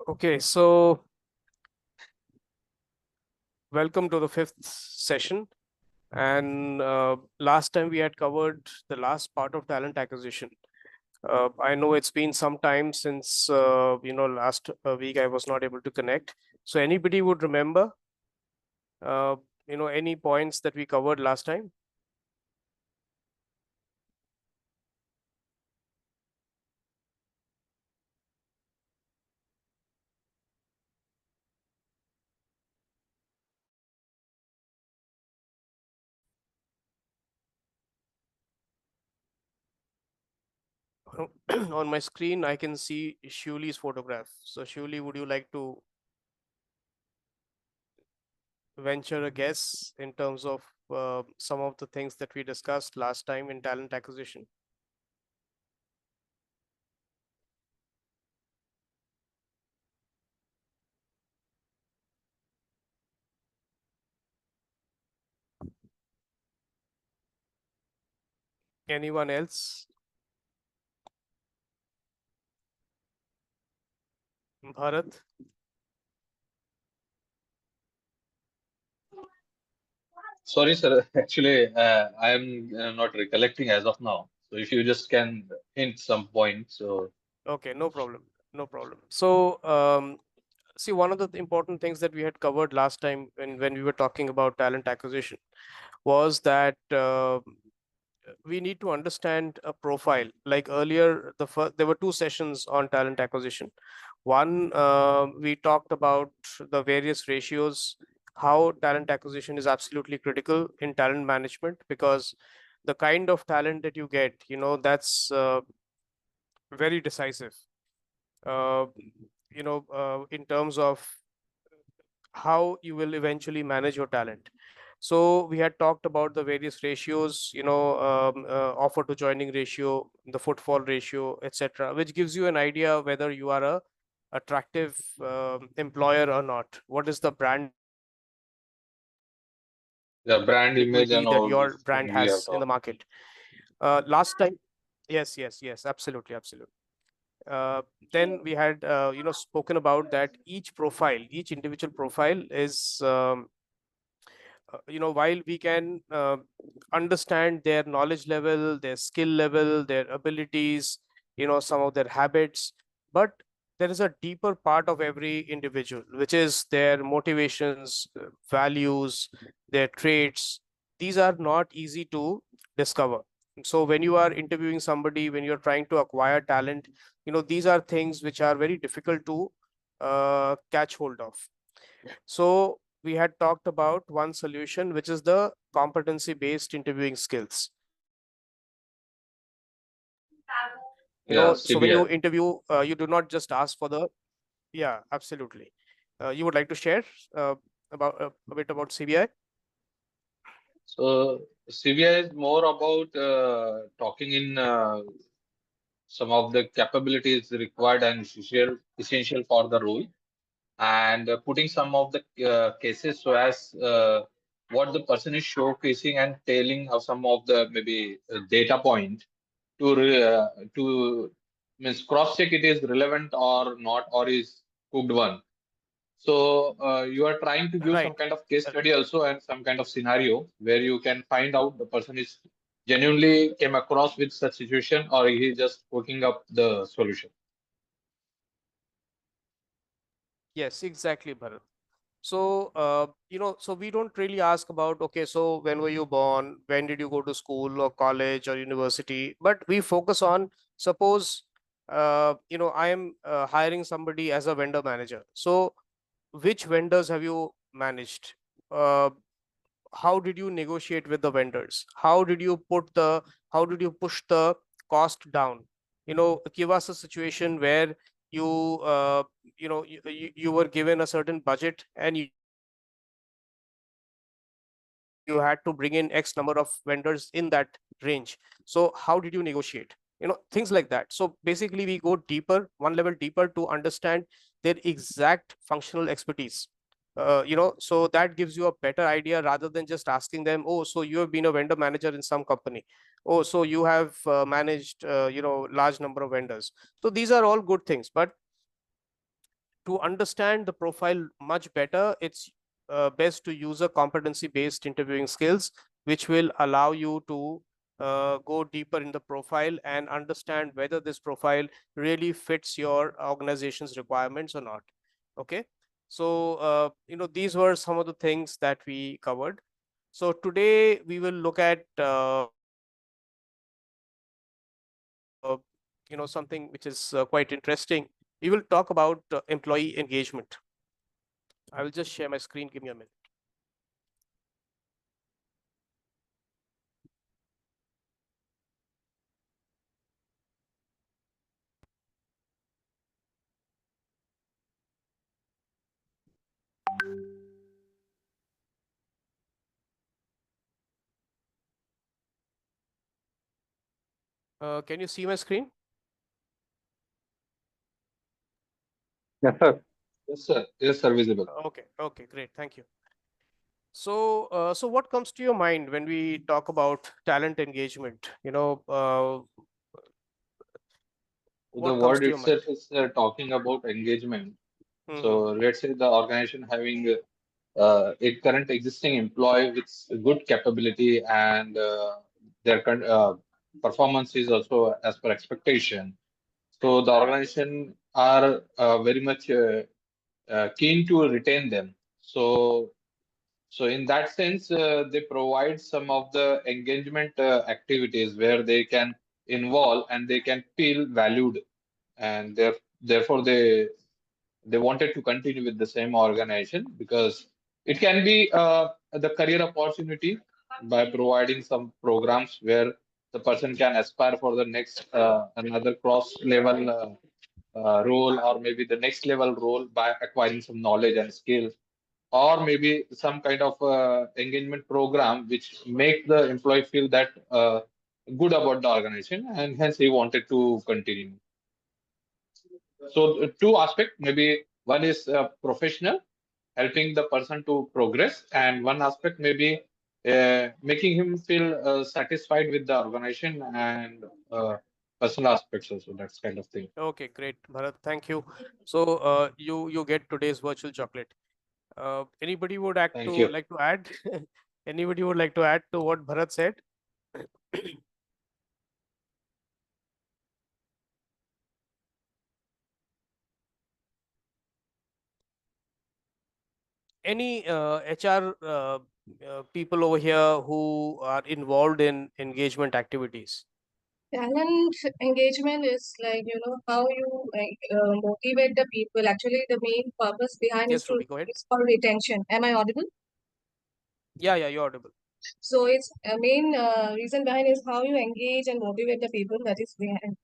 Okay, so welcome to the fifth session. And last time we had covered the last part of talent acquisition. I know it's been some time since last week I was not able to connect. So anybody would remember uh, any points that we covered last time? On my screen, I can see Shuli's photograph. So Shuli, would you like to venture a guess in terms of some of the things that we discussed last time in talent acquisition? Anyone else? Bharat? Sorry, sir. Actually, I am not recollecting as of now. So if you just can hint some point. So Okay, no problem. No problem. So, see, one of the important things that we had covered last time when we were talking about talent acquisition was that we need to understand a profile. Like earlier, there were two sessions on talent acquisition. One, we talked about the various ratios, how talent acquisition is absolutely critical in talent management, because the kind of talent that you get, that's very decisive. Uh, in terms of how you will eventually manage your talent. So we had talked about the various ratios, offer to joining ratio, the footfall ratio, etc., which gives you an idea whether you are a attractive employer or not. What is the brand the brand image equity and that all your these brand things we have has in the talked. market? Last time, yes, absolutely, absolutely. Uh, then we had spoken about that each individual profile is while we can understand their knowledge level, their skill level, their abilities, some of their habits, but there is a deeper part of every individual, which is their motivations, values, their traits. These are not easy to discover. So when you are interviewing somebody, when you're trying to acquire talent, these are things which are very difficult to catch hold of. So we had talked about one solution, which is the competency-based interviewing skills. Yeah, So when you CBI. interview, you do not just ask for the, yeah, absolutely. You would like to share about a bit about CBI? So CBI is more about talking in some of the capabilities required and essential for the role, and putting some of the cases so as what the person is showcasing and telling of some of the maybe data point to means cross check it is relevant or not, or is cooked one. So you are trying to give some Right. kind of case Uh, study also and some kind of scenario where you can find out the person is genuinely came across with such situation or he just cooking up the solution. Yes, exactly, Bharat. So, so we don't really ask about, okay, so when were you born? When did you go to school or college or university? But we focus on, suppose, I am hiring somebody as a vendor manager. So, which vendors have you managed? Uh, how did you negotiate with the vendors? How did you push the cost down? Give us a situation where you, you were given a certain budget and you had to bring in X number of vendors in that range. So how did you negotiate? Things like that. So basically, we go deeper, one level deeper, to understand their exact functional expertise. So that gives you a better idea rather than just asking them, oh, so you have been a vendor manager in some company. Oh, so you have managed, large number of vendors. So these are all good things, but to understand the profile much better, it's best to use a competency-based interviewing skills, which will allow you to go deeper in the profile and understand whether this profile really fits your organization's requirements or not. Okay. So, these were some of the things that we covered. So today we will look at, something which is quite interesting. We will talk about employee engagement. I will just share my screen. Give me a minute. Can you see my screen? Yes, sir. Yes, sir. Yes, sir. Visible. Okay, okay, great. Thank you. So what comes to your mind when we talk about talent engagement? The What comes word to your mind? itself is talking about engagement. Hmm. So let's say the organization having a current existing employee with good capability and their performance is also as per expectation. So the organization are very much keen to retain them. So in that sense, they provide some of the engagement activities where they can involve and they can feel valued, and therefore they wanted to continue with the same organization because it can be the career opportunity by providing some programs where the person can aspire for the next another cross level role, or maybe the next level role by acquiring some knowledge and skills, or maybe some kind of engagement program which make the employee feel that good about the organization and hence he wanted to continue. So two aspects, maybe one is professional, helping the person to progress, and one aspect maybe making him feel satisfied with the organization and personal aspects also. That's kind of thing. Okay, great, Bharat. Thank you. So you get today's virtual chocolate. Anybody would Thank you. like to add? Anybody would like to add to what Bharat said? Any HR people over here who are involved in engagement activities? Talent engagement is like, how you motivate the people. Actually, the main purpose behind Yes, Ruby, go ahead. is for retention. Am I audible? Yeah, yeah, you're audible. So it's a main reason behind is how you engage and motivate the people. That is behind.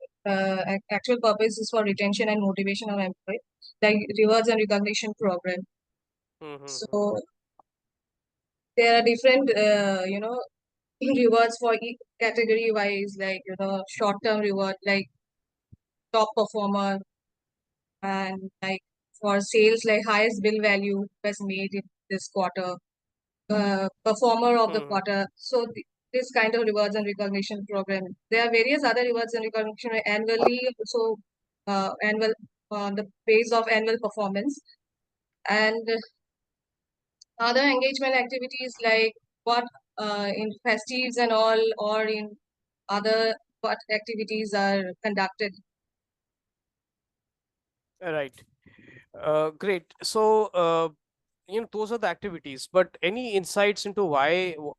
Actual purpose is for retention and motivation of employee, like rewards and recognition program. Mm-hmm. So there are different, rewards for each category wise, like short term reward, like top performer, and like for sales, like highest bill value was made in this quarter, performer of the Mm-hmm. quarter. So this kind of rewards and recognition program. There are various other rewards and recognition annually, also annual on the base of annual performance, and other engagement activities like what in festives and all, or in other what activities are conducted. Right. Great. So, those are the activities, but any insights into why, to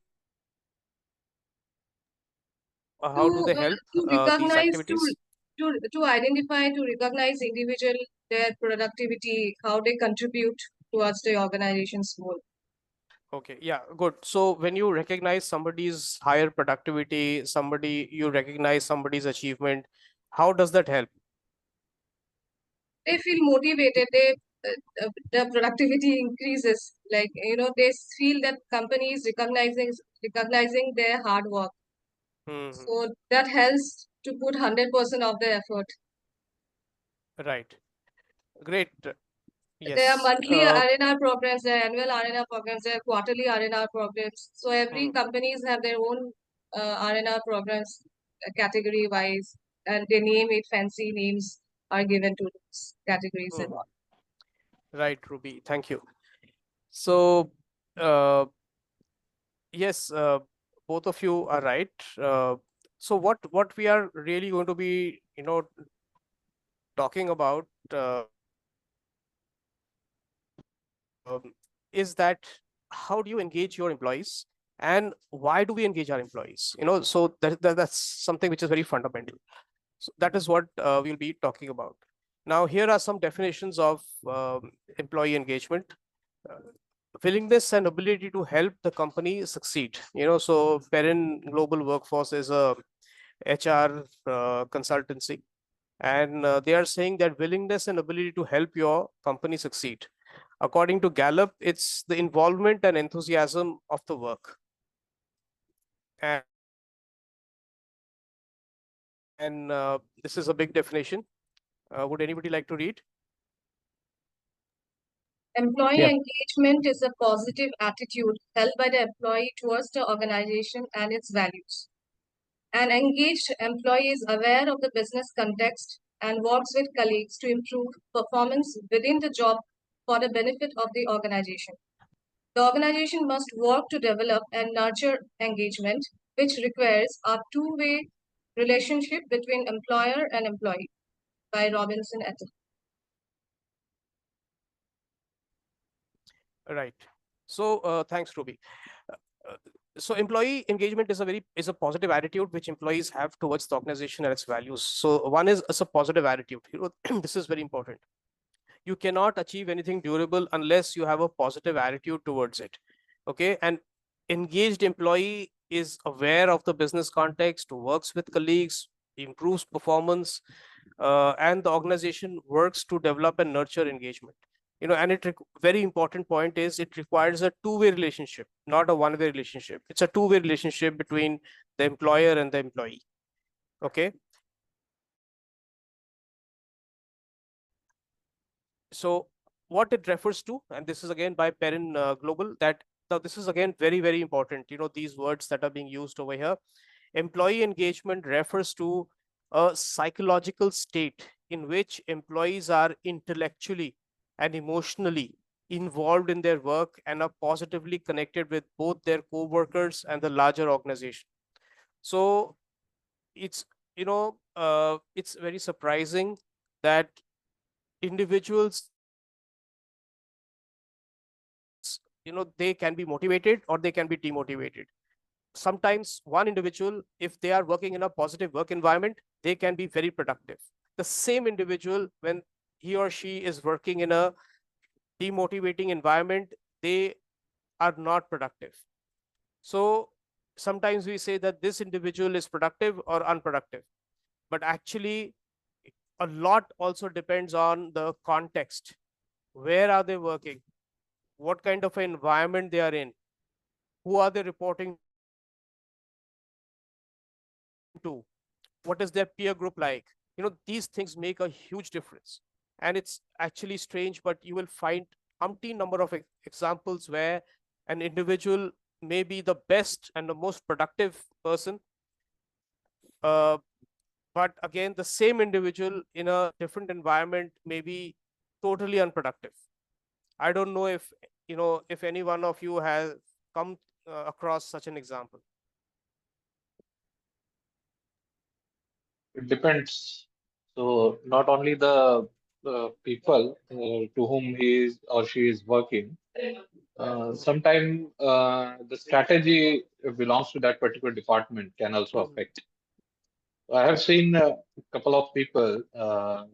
how do they help to these recognize activities? to identify to recognize individual their productivity, how they contribute towards the organization's goal. Okay, yeah, good. So when you recognize somebody's higher productivity, you recognize somebody's achievement, how does that help? They feel motivated. The productivity increases. Like they feel that company is recognizing their hard work. Hmm. So that helps to put 100% of their effort. Right. Great. There are Yes. monthly R&R programs, there are annual R&R programs, there are quarterly R&R programs. So every Hmm. companies have their own R&R programs category wise, and they name it, fancy names are given to those categories and Hmm. all. Right, Ruby. Thank you. So, yes, both of you are right. So what we are really going to be, talking about is that how do you engage your employees and why do we engage our employees? So that's something which is very fundamental. So that is what we'll be talking about. Now, here are some definitions of employee engagement. Uh, Willingness and ability to help the company succeed. So Perrin Global Workforce is a HR consultancy, and they are saying that willingness and ability to help your company succeed. According to Gallup, it's the involvement and enthusiasm of the work. And this is a big definition. Would anybody like to read? Employee Yeah. engagement is a positive attitude held by the employee towards the organization and its values. An engaged employee is aware of the business context and works with colleagues to improve performance within the job for the benefit of the organization. The organization must work to develop and nurture engagement, which requires a two-way relationship between employer and employee, by Robinson et al. Right. So thanks, Ruby. Uh, uh, so employee engagement is a positive attitude which employees have towards the organization and its values. So one is a positive attitude. This is very important. You cannot achieve anything durable unless you have a positive attitude towards it. Okay. And engaged employee is aware of the business context, works with colleagues, improves performance, and the organization works to develop and nurture engagement. And very important point is it requires a two-way relationship, not a one-way relationship. It's a two-way relationship between the employer and the employee. Okay. So what it refers to, and this is again by Perrin Global, that now this is again very, very important. These words that are being used over here. Employee engagement refers to a psychological state in which employees are intellectually and emotionally involved in their work and are positively connected with both their co-workers and the larger organization. So it's it's very surprising that individuals, they can be motivated or they can be demotivated. Sometimes one individual, if they are working in a positive work environment, they can be very productive. The same individual, when he or she is working in a demotivating environment, they are not productive. So sometimes we say that this individual is productive or unproductive, but actually a lot also depends on the context. Where are they working? What kind of an environment they are in? Who are they reporting to? What is their peer group like? These things make a huge difference. And it's actually strange, but you will find umpteen number of examples where an individual may be the best and the most productive person, uh, but again the same individual in a different environment may be totally unproductive. I don't know if any one of you has come across such an example. It depends. So not only the people to whom he is or she is working, sometimes the strategy belongs to that particular department can also affect. I have seen a couple of people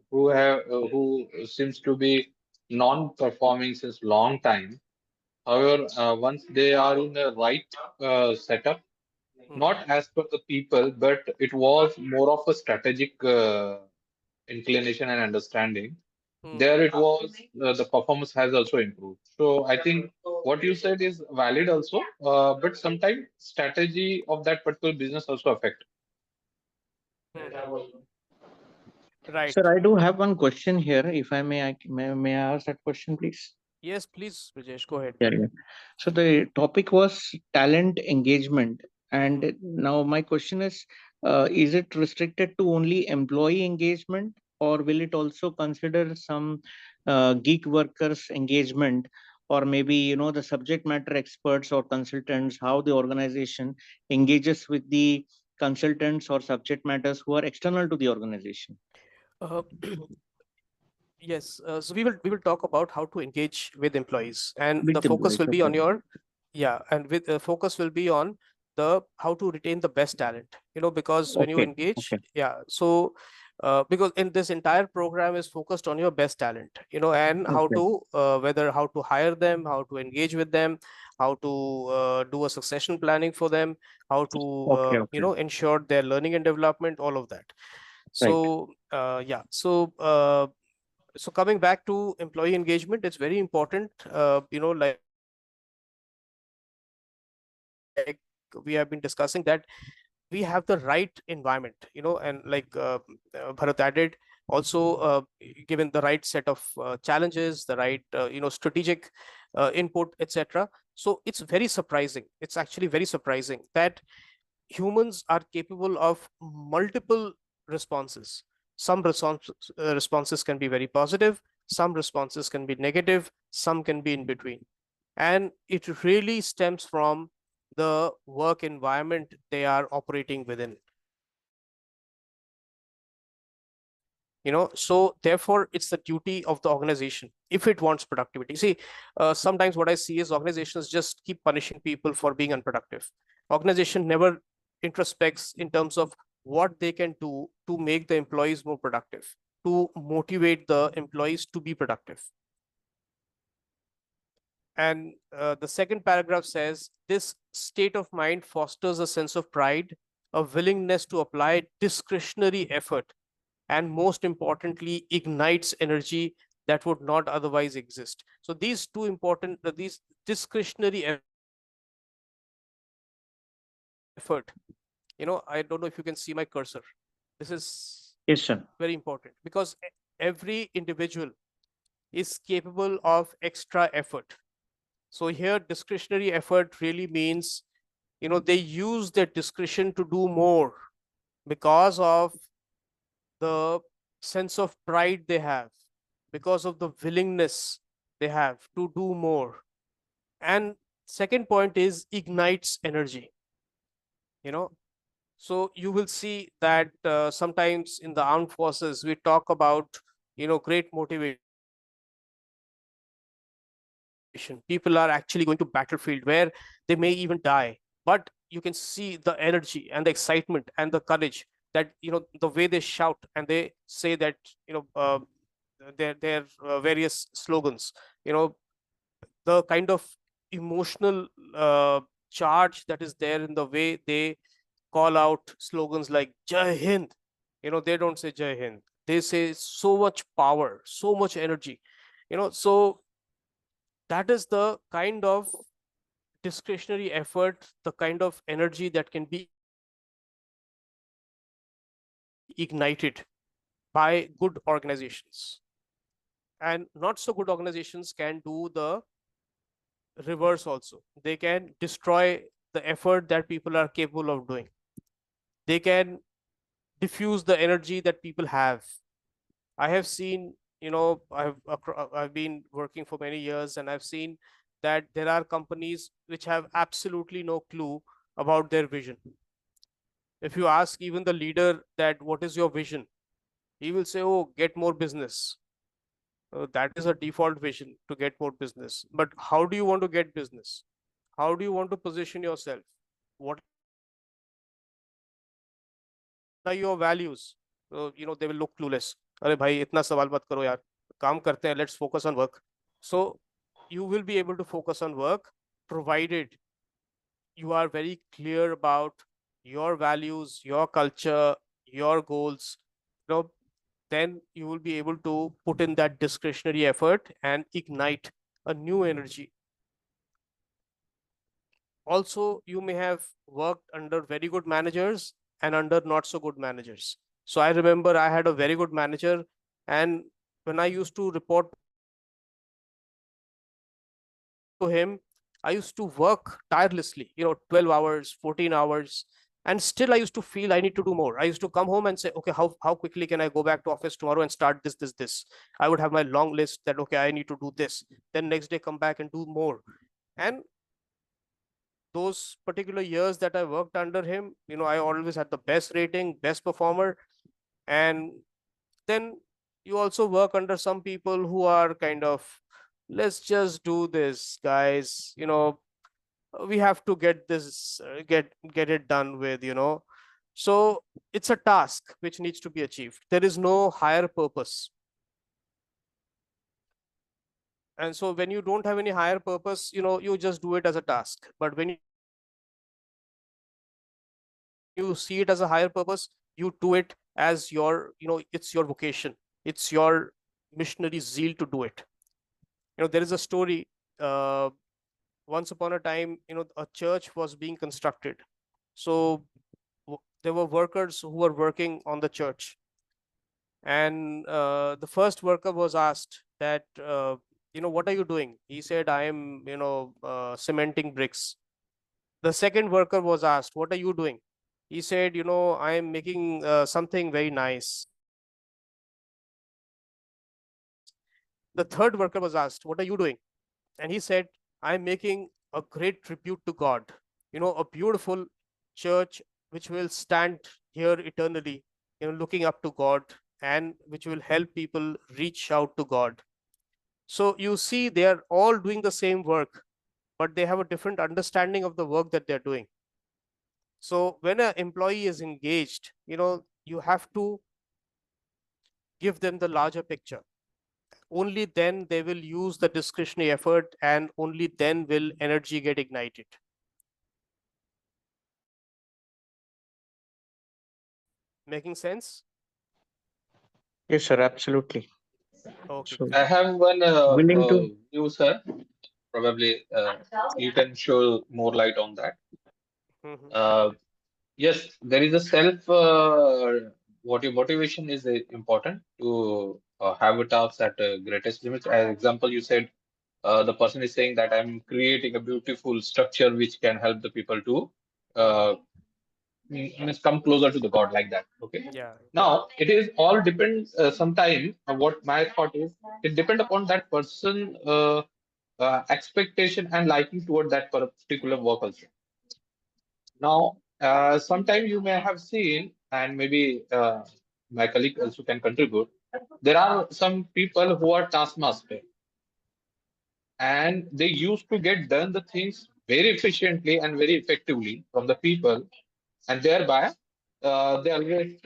who seems to be non-performing since long time. However, once they are in the right setup, not as per the people, but it was more of a strategic inclination and understanding. There it was, the performance has also improved. So I think what you said is valid also, but sometimes strategy of that particular business also affect. Right. Sir, I do have one question here. If I may, may I ask that question, please? Yes, please, Rajesh, go ahead. Yeah, yeah. So the topic was talent engagement, and now my question is it restricted to only employee engagement, or will it also consider some gig workers engagement, or maybe the subject matter experts or consultants, how the organization engages with the consultants or subject matters who are external to the organization? Uh, yes, so we will talk about how to engage with employees, and With the focus employees, will be on okay. your, yeah, and with focus will be on the how to retain the best talent. Because when you Okay, engage, okay, yeah, so because in this entire program is focused on your best talent, and how okay, to whether how to hire them, how to engage with them, how to do a succession planning for them, how to okay, okay. ensure their learning and development, all of that. Right. So so coming back to employee engagement, it's very important, like we have been discussing, that we have the right environment, and like Bharat added, also given the right set of challenges, the right strategic input, etc. So it's very surprising, it's actually very surprising that humans are capable of multiple responses. Some responses can be very positive, some responses can be negative, some can be in between, and it really stems from the work environment they are operating within. So therefore it's the duty of the organization, if it wants productivity. See, sometimes what I see is organizations just keep punishing people for being unproductive. Organization never introspects in terms of what they can do to make the employees more productive, to motivate the employees to be productive. And the second paragraph says this state of mind fosters a sense of pride, a willingness to apply discretionary effort, and most importantly ignites energy that would not otherwise exist. So these two important, these discretionary effort, I don't know if you can see my cursor. This is Yes, sir. very important because every individual is capable of extra effort. So here discretionary effort really means they use their discretion to do more because of the sense of pride they have, because of the willingness they have to do more. And second point is ignites energy. So you will see that sometimes in the armed forces we talk about great motivation. People are actually going to battlefield where they may even die, but you can see the energy and the excitement and the courage, that the way they shout and they say that their various slogans, the kind of emotional charge that is there in the way they call out slogans like Jai Hind. They don't say Jai Hind, they say so much power, so much energy. So that is the kind of discretionary effort, the kind of energy that can be ignited by good organizations. And not so good organizations can do the reverse also. They can destroy the effort that people are capable of doing. They can diffuse the energy that people have. I have seen, I've been working for many years, and I've seen that there are companies which have absolutely no clue about their vision. If you ask even the leader that what is your vision, he will say, oh, get more business. That is a default vision, to get more business. But how do you want to get business? How do you want to position yourself? What are your values? They will look clueless. अरे भाई इतना सवाल मत करो यार, काम करते हैं, let's focus on work. So you will be able to focus on work provided you are very clear about your values, your culture, your goals. Then you will be able to put in that discretionary effort and ignite a new energy. Also, you may have worked under very good managers and under not so good managers. So I remember I had a very good manager, and when I used to report to him, I used to work tirelessly, 12 hours, 14 hours, And still I used to feel I need to do more. I used to come home and say, okay, how quickly can I go back to office tomorrow and start this. I would have my long list that, okay, I need to do this, then next day come back and do more. And those particular years that I worked under him, I always had the best rating, best performer. And then you also work under some people who are kind of, let's just do this, guys, we have to get this, get it done with. So it's a task which needs to be achieved. There is no higher purpose. And so when you don't have any higher purpose, you just do it as a task. But when you see it as a higher purpose, you do it as your, it's your vocation, it's your missionary zeal to do it. There is a story, once upon a time, a church was being constructed. So there were workers who were working on the church, and the first worker was asked that, what are you doing? He said, I am, cementing bricks. The second worker was asked, what are you doing? He said, I am making something very nice. The third worker was asked, what are you doing? And he said, I'm making a great tribute to God, a beautiful church which will stand here eternally, looking up to God, and which will help people reach out to God. So you see, they are all doing the same work, but they have a different understanding of the work that they're doing. So when an employee is engaged, you have to give them the larger picture. Only then they will use the discretionary effort, and only then will energy get ignited. Making sense? Yes, sir, absolutely. Okay, So I great. have one willing to. view, sir. Probably you can show more light on that. Mhm. Uh, yes, there is a self. What your motivation is important to have a task at greatest limits. As example, you said the person is saying that I'm creating a beautiful structure which can help the people to Mhm. uh, means come closer to the God like that. Okay. Yeah. Now it is all depend. Sometime what my thought is, it depend upon that person expectation and liking toward that particular work also. Now, sometime you may have seen, and maybe my colleague also can contribute. There are some people who are taskmaster, and they used to get done the things very efficiently and very effectively from the people, and thereby they always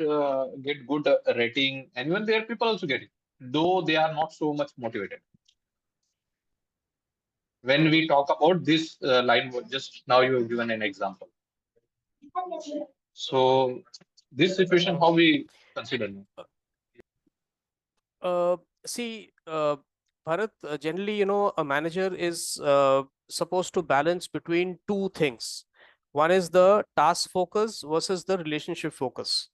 get good rating, and even their people also get it, though they are not so much motivated. When Mhm. we talk about this line, just now you have given an example. So this situation, how Mhm. we consider now? Uh, See, Bharat, generally, a manager is supposed to balance between two things. One is the task focus versus the relationship focus.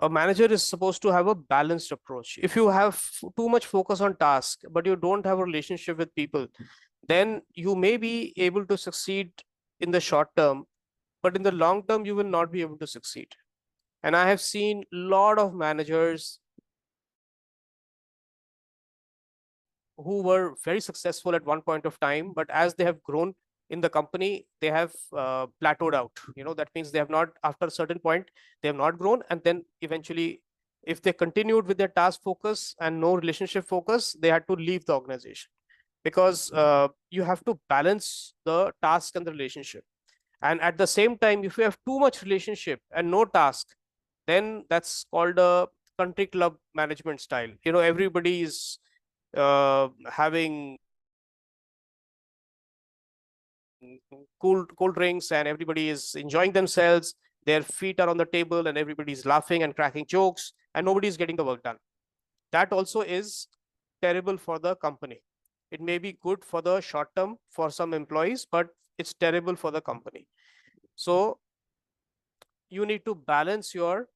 A manager is supposed to have a balanced approach. If you have too much focus on task, but you don't have a relationship with people, then you may be able to succeed in the short term, but in the long term, you will not be able to succeed. And I have seen a lot of managers who were very successful at one point of time, but as they have grown in the company, they have plateaued out. That means they have not, after a certain point, they have not grown. And then eventually, if they continued with their task focus and no relationship focus, they had to leave the organization, because you have to balance the task and the relationship. And at the same time, if you have too much relationship and no task, then that's called a country club management style. Everybody is having cool drinks, and everybody is enjoying themselves. Their feet are on the table and everybody is laughing and cracking jokes, and nobody is getting the work done. That also is terrible for the company. It may be good for the short term for some employees, but it's terrible for the company. So you need to balance your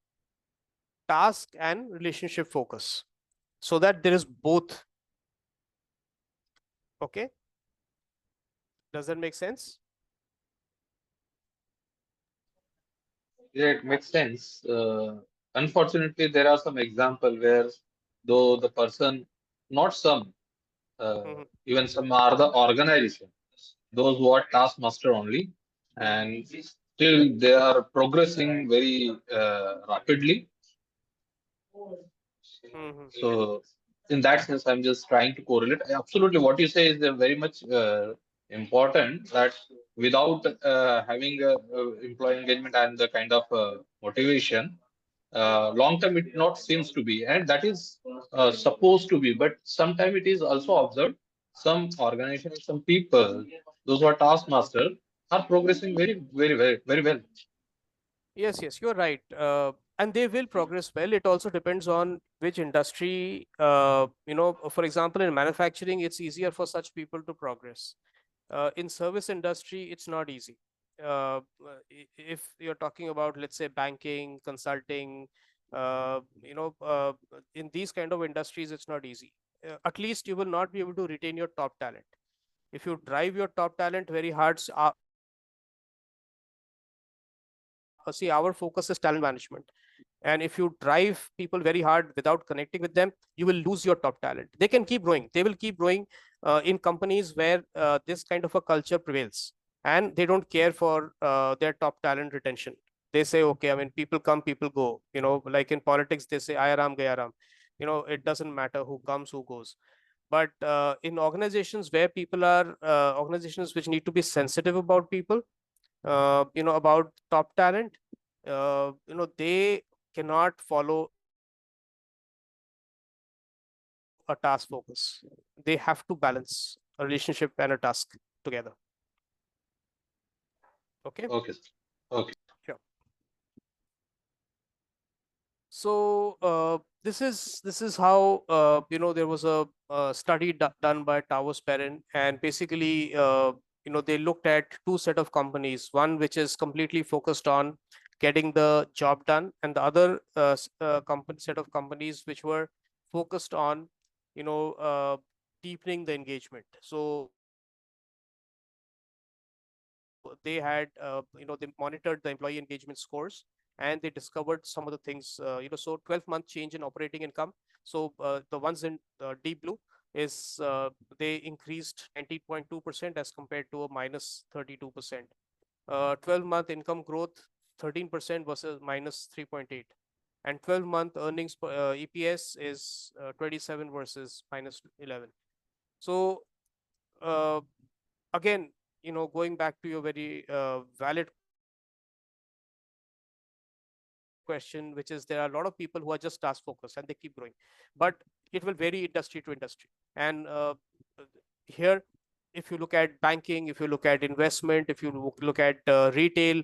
task and relationship focus so that there is both. Okay, does that make sense? Yeah, it makes sense. Unfortunately, there are some example where though the person, not some, Mhm, even some are the organization, those who are taskmaster only, and still they are progressing very rapidly. mhm. So in that sense, I'm just trying to correlate. Absolutely, what you say is very much important. That without having employee engagement and the kind of motivation, long term it not seems to be, and that is supposed to be. But sometimes it is also observed some organizations, some people, those who are taskmaster, are progressing very well. Yes, yes, you're right. And they will progress well. It also depends on which industry. For example, in manufacturing, it's easier for such people to progress. In service industry, it's not easy. If you're talking about, let's say, banking, consulting, in these kind of industries, it's not easy. At least you will not be able to retain your top talent. If you drive your top talent very hard, see, our focus is talent management. And if you drive people very hard without connecting with them, you will lose your top talent. They can keep growing, they will keep growing in companies where this kind of a culture prevails, and they don't care for their top talent retention. They say, okay, I mean, people come, people go, like in politics they say "Aaya Ram, Gaya Ram." It doesn't matter who comes, who goes. But in organizations where people are organizations which need to be sensitive about people, about top talent, they cannot follow a task focus. They have to balance a relationship and a task together. Okay. Okay, sir. Okay. Sure. So this is how there was a study done by Towers Perrin, and basically they looked at two set of companies, one which is completely focused on getting the job done, and the other set of companies which were focused on deepening the engagement. So they had they monitored the employee engagement scores, and they discovered some of the things. So 12-month change in operating income. So the ones in deep blue is they increased 19.2% as compared to a minus 32%. 12-month income growth 13% versus minus 3.8, and 12-month earnings per EPS is 27 versus minus 11. So uh, again, going back to your very valid question, which is there are a lot of people who are just task focused and they keep growing, but it will vary industry to industry. And here, if you look at banking, if you look at investment, if you look at retail,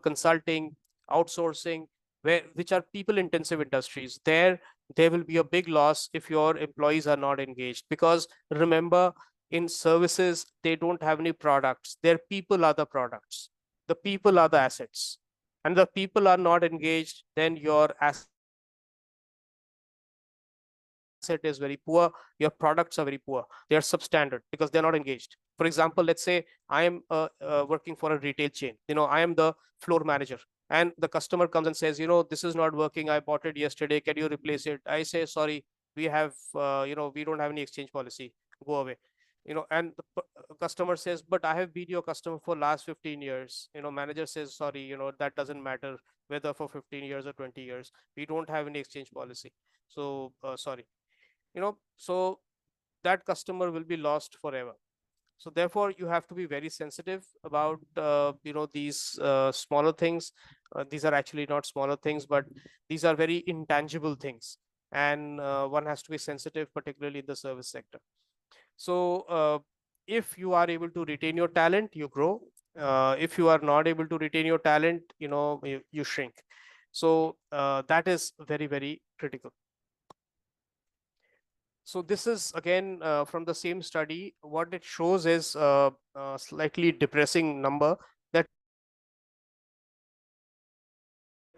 consulting, outsourcing, which are people intensive industries, there will be a big loss if your employees are not engaged. Because remember, in services, they don't have any products, their people are the products, the people are the assets, and the people are not engaged, then your asset is very poor, your products are very poor, they are substandard because they're not engaged. For example, let's say I am working for a retail chain, I am the floor manager, and the customer comes and says, this is not working, I bought it yesterday, can you replace it? I say, sorry, we have we don't have any exchange policy, go away. And the customer says, but I have been your customer for last 15 years. Manager says, sorry, that doesn't matter whether for 15 years or 20 years, we don't have any exchange policy, so sorry. So that customer will be lost forever. So therefore you have to be very sensitive about these smaller things. These are actually not smaller things, but these are very intangible things, and one has to be sensitive, particularly in the service sector. So if you are able to retain your talent, you grow. If you are not able to retain your talent, you shrink. So that is very, very critical. So this is again from the same study. What it shows is a slightly depressing number, that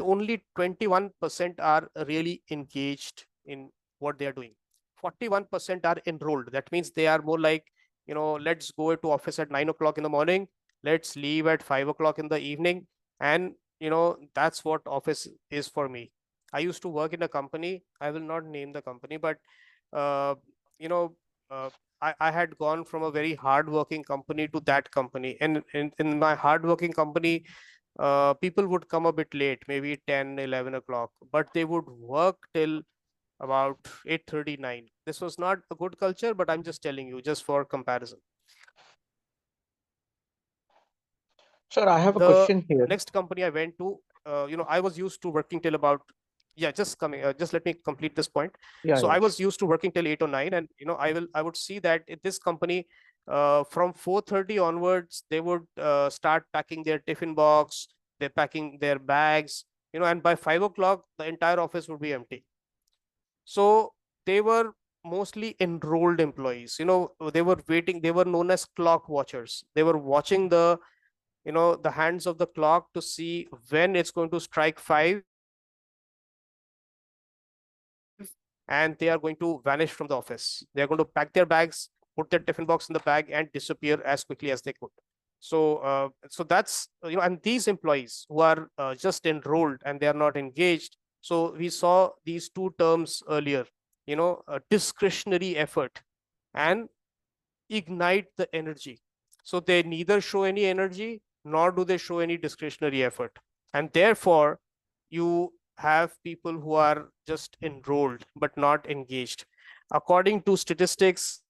only 21% are really engaged in what they are doing. 41% are enrolled. That means they are more like, let's go to office at 9 o'clock in the morning, let's leave at 5 o'clock in the evening, and that's what office is for me. I used to work in a company, I will not name the company, but uh, you know uh, I had gone from a very hardworking company to that company, and in my hardworking company, people would come a bit late, maybe 10, 11 o'clock, but they would work till about 8:39. This was not a good culture, but I'm just telling you, just for comparison. Sir, I have a The question here. next company I went to, I was used to working till about, yeah, just coming, just let me complete this point. Yeah, So I yes. was used to working till 8 or 9, and I would see that in this company, from 4:30 onwards, they would start packing their tiffin box, they're packing their bags, and by 5 o'clock, the entire office would be empty. So they were mostly enrolled employees. They were waiting, they were known as clock watchers. They were watching the hands of the clock to see when it's going to strike 5, and they are going to vanish from the office. They are going to pack their bags, put their tiffin box in the bag, and disappear as quickly as they could. So that's, and these employees who are just enrolled and they are not engaged. So we saw these two terms earlier, discretionary effort and ignite the energy. So they neither show any energy nor do they show any discretionary effort. And therefore, you have people who are just enrolled but not engaged. According to statistics,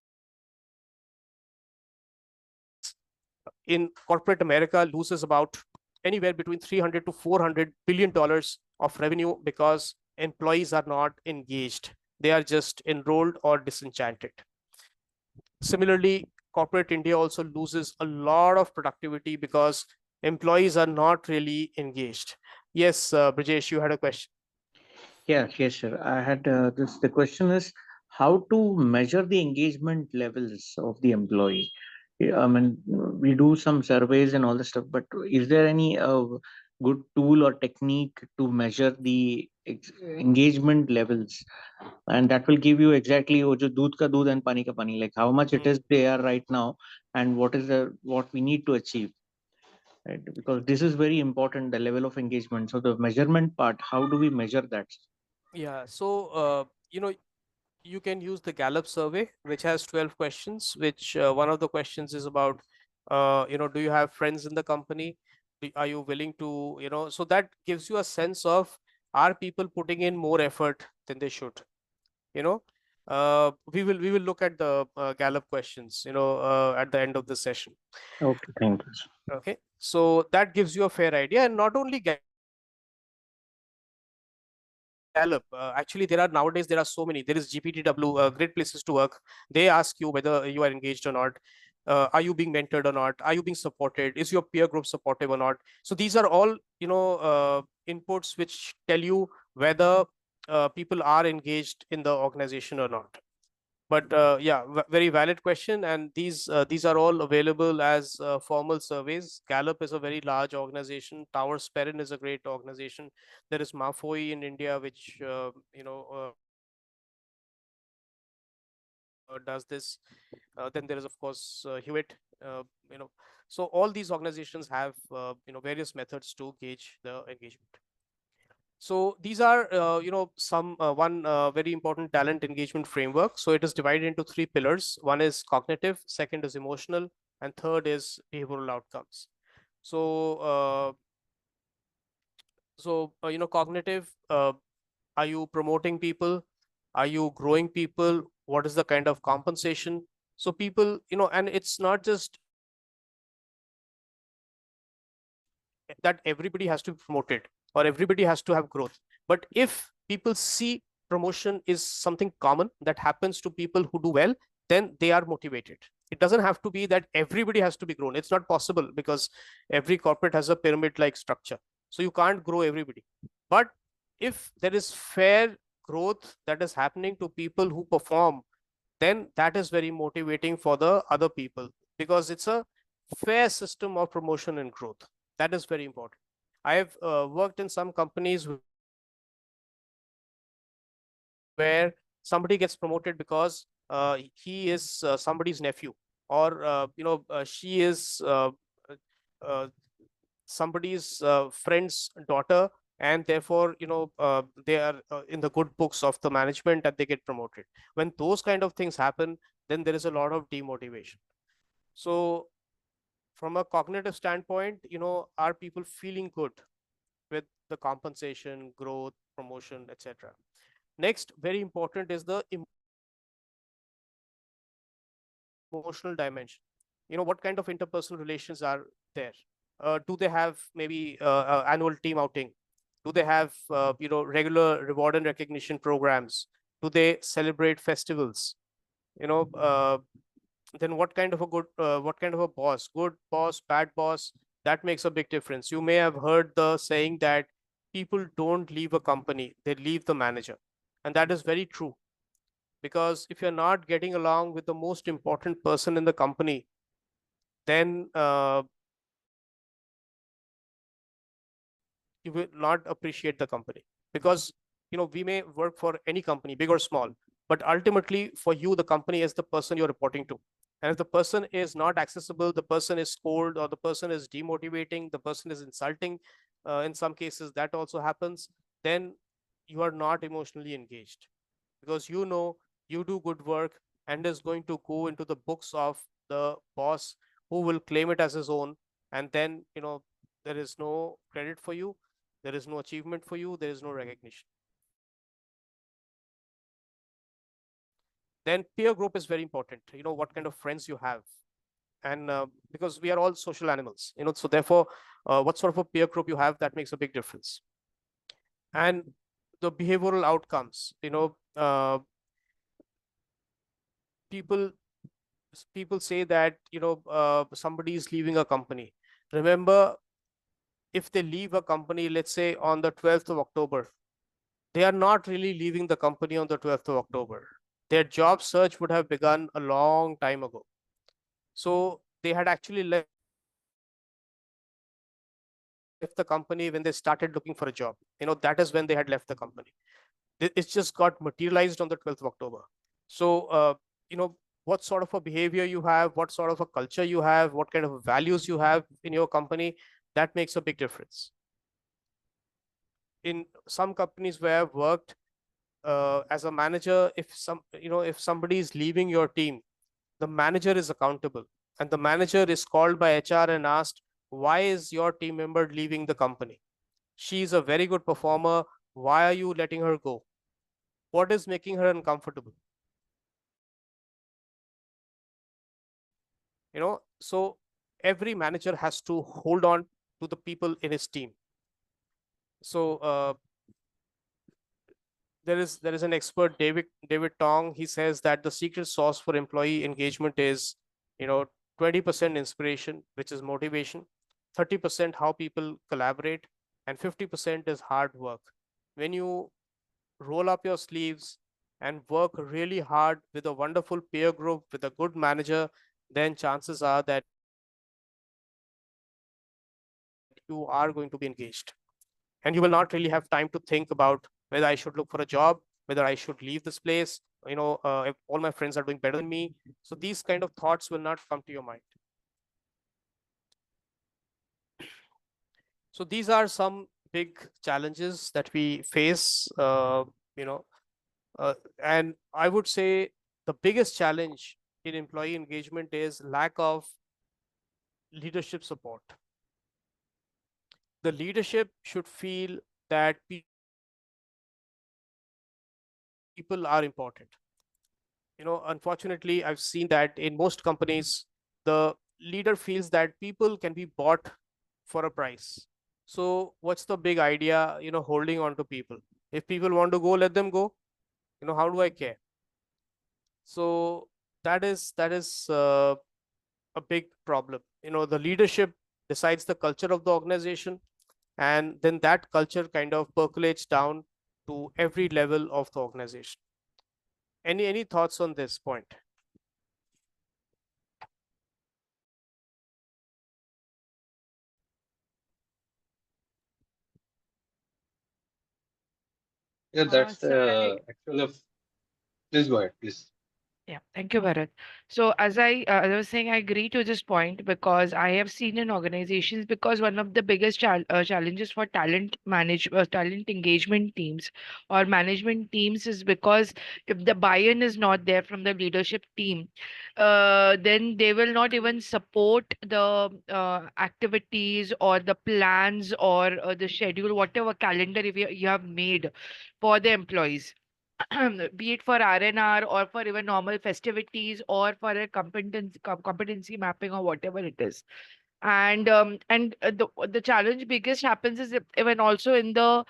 in corporate America loses about anywhere between 300 to 400 billion dollars of revenue because employees are not engaged. They are just enrolled or disenchanted. Similarly, corporate India also loses a lot of productivity because employees are not really engaged. Yes, Brijesh, you had a question. Yes, sir. I had this. The question is how to measure the engagement levels of the employee. Yeah, I mean, we do some surveys and all this stuff, but is there any good tool or technique to measure the engagement levels? And that will give you exactly wo jo doodh ka doodh and pani ka pani, like how much it is they are right now, and what we need to achieve. Right? Because this is very important, the level of engagement. So the measurement part, how do we measure that? Yeah, so you can use the Gallup survey, which has 12 questions, which one of the questions is about, do you have friends in the company? Are you willing to, so that gives you a sense of, are people putting in more effort than they should? You know, we will look at the Gallup questions, at the end of the session. Okay, thank you. Okay, so that gives you a fair idea, and not only Gallup. Actually, nowadays there are so many. There is GPTW, great places to work. They ask you whether you are engaged or not. Are you being mentored or not? Are you being supported? Is your peer group supportive or not? So these are all inputs which tell you whether people are engaged in the organization or not. But yeah, very valid question, and these are all available as formal surveys. Gallup is a very large organization. Towers Perrin is a great organization. There is Mafoi in India, which does this. Then there is, of course, Hewitt. Uh, you know, so all these organizations have various methods to gauge the engagement. So these are, some one very important talent engagement framework. So it is divided into three pillars. One is cognitive, second is emotional, and third is behavioral outcomes. So, cognitive. Are you promoting people? Are you growing people? What is the kind of compensation? So people, and it's not just that everybody has to be promoted or everybody has to have growth. But if people see promotion is something common that happens to people who do well, then they are motivated. It doesn't have to be that everybody has to be grown. It's not possible because every corporate has a pyramid like structure. So you can't grow everybody. But if there is fair growth that is happening to people who perform, then that is very motivating for the other people, because it's a fair system of promotion and growth. That is very important. I have worked in some companies where somebody gets promoted because he is somebody's nephew, or she is somebody's friend's daughter, and therefore they are in the good books of the management and they get promoted. When those kind of things happen, then there is a lot of demotivation. So from a cognitive standpoint, are people feeling good with the compensation, growth, promotion, etc.? Next, very important is the emotional dimension. What kind of interpersonal relations are there? Do they have maybe annual team outing? Do they have regular reward and recognition programs? Do they celebrate festivals? you know uh, then what kind of a boss, good boss, bad boss, that makes a big difference. You may have heard the saying that people don't leave a company, they leave the manager. And that is very true, because if you're not getting along with the most important person in the company, then you will not appreciate the company. Because we may work for any company, big or small, but ultimately for you the company is the person you're reporting to. And if the person is not accessible, the person is cold, or the person is demotivating, the person is insulting, in some cases that also happens, then you are not emotionally engaged. Because you do good work and is going to go into the books of the boss, who will claim it as his own. And then there is no credit for you, there is no achievement for you, there is no recognition. Then peer group is very important. What kind of friends you have. And because we are all social animals, so therefore what sort of a peer group you have, that makes a big difference. And the behavioral outcomes, people people say that somebody is leaving a company. Remember, if they leave a company, let's say on the 12th of October, they are not really leaving the company on the 12th of October. Their job search would have begun a long time ago. So they had actually left the company when they started looking for a job. That is when they had left the company. It's just got materialized on the 12th of October. So what sort of a behavior you have, what sort of a culture you have, what kind of values you have in your company, that makes a big difference. In some companies where I've worked as a manager, if somebody is leaving your team, the manager is accountable, and the manager is called by HR and asked, why is your team member leaving the company? She is a very good performer, why are you letting her go? What is making her uncomfortable? So every manager has to hold on to the people in his team. So there is an expert, David Tong. He says that the secret sauce for employee engagement is 20% inspiration, which is motivation, 30% how people collaborate, and 50% is hard work. When you roll up your sleeves and work really hard with a wonderful peer group, with a good manager, then chances are that you are going to be engaged. And you will not really have time to think about whether I should look for a job, whether I should leave this place, if all my friends are doing better than me. So these kind of thoughts will not come to your mind. So these are some big challenges that we face, you know, and I would say the biggest challenge in employee engagement is lack of leadership support. The leadership should feel that people are important. Unfortunately, I've seen that in most companies, the leader feels that people can be bought for a price. So what's the big idea, holding on to people? If people want to go, let them go. How do I care? So that is a big problem. The leadership decides the culture of the organization, and then that culture kind of percolates down to every level of the organization. Any thoughts on this point? Yeah, that's So I actually. Please go ahead, please. Yeah, thank you, Bharat. So, as I was saying, I agree to this point because I have seen in organizations, because one of the biggest challenges for talent engagement teams or management teams is because if the buy-in is not there from the leadership team, then they will not even support the activities or the plans or the schedule, whatever calendar if you have made for the employees. Be it for R&R or for even normal festivities or for a competency mapping or whatever it is. And the challenge biggest happens is even also in the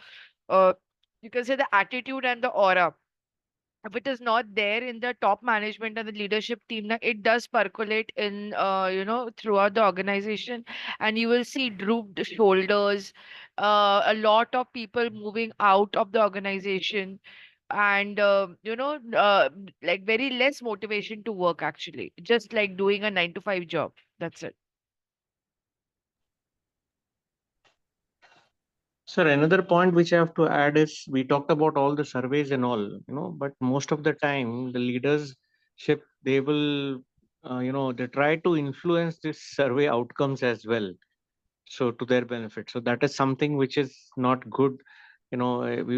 uh, you can say the attitude and the aura. If it is not there in the top management and the leadership team, now it does percolate in throughout the organization, and you will see drooped shoulders, a lot of people moving out of the organization, and like very less motivation to work, actually just like doing a 9 to 5 job. That's it. Sir, another point which I have to add is we talked about all the surveys and all, but most of the time the leadership, they will, they try to influence this survey outcomes as well. So to their benefit. So that is something which is not good. We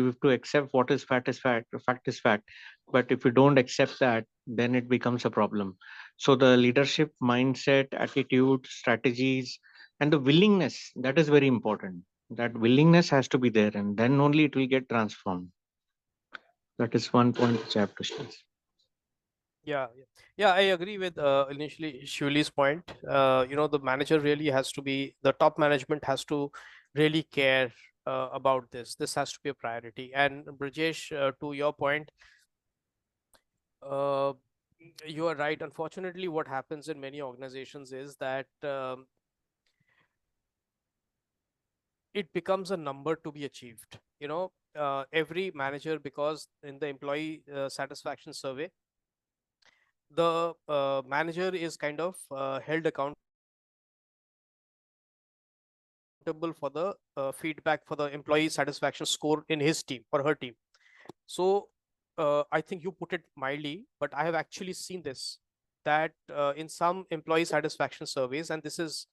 have to accept what is fact is fact, fact is fact. But if we don't accept that, then it becomes a problem. So the leadership mindset, attitude, strategies, and the willingness, that is very important. That willingness has to be there, and then only it will get transformed. That is one point which I have to stress. Yeah, I agree with initially Shuli's point. The manager really has to be, the top management has to really care about this. This has to be a priority. And Brajesh, to your point, uh, you are right. Unfortunately, what happens in many organizations is that it becomes a number to be achieved. Every manager, because in the employee satisfaction survey, the manager is kind of held accountable for the feedback for the employee satisfaction score in his team or her team. So I think you put it mildly, but I have actually seen this, that in some employee satisfaction surveys, and this is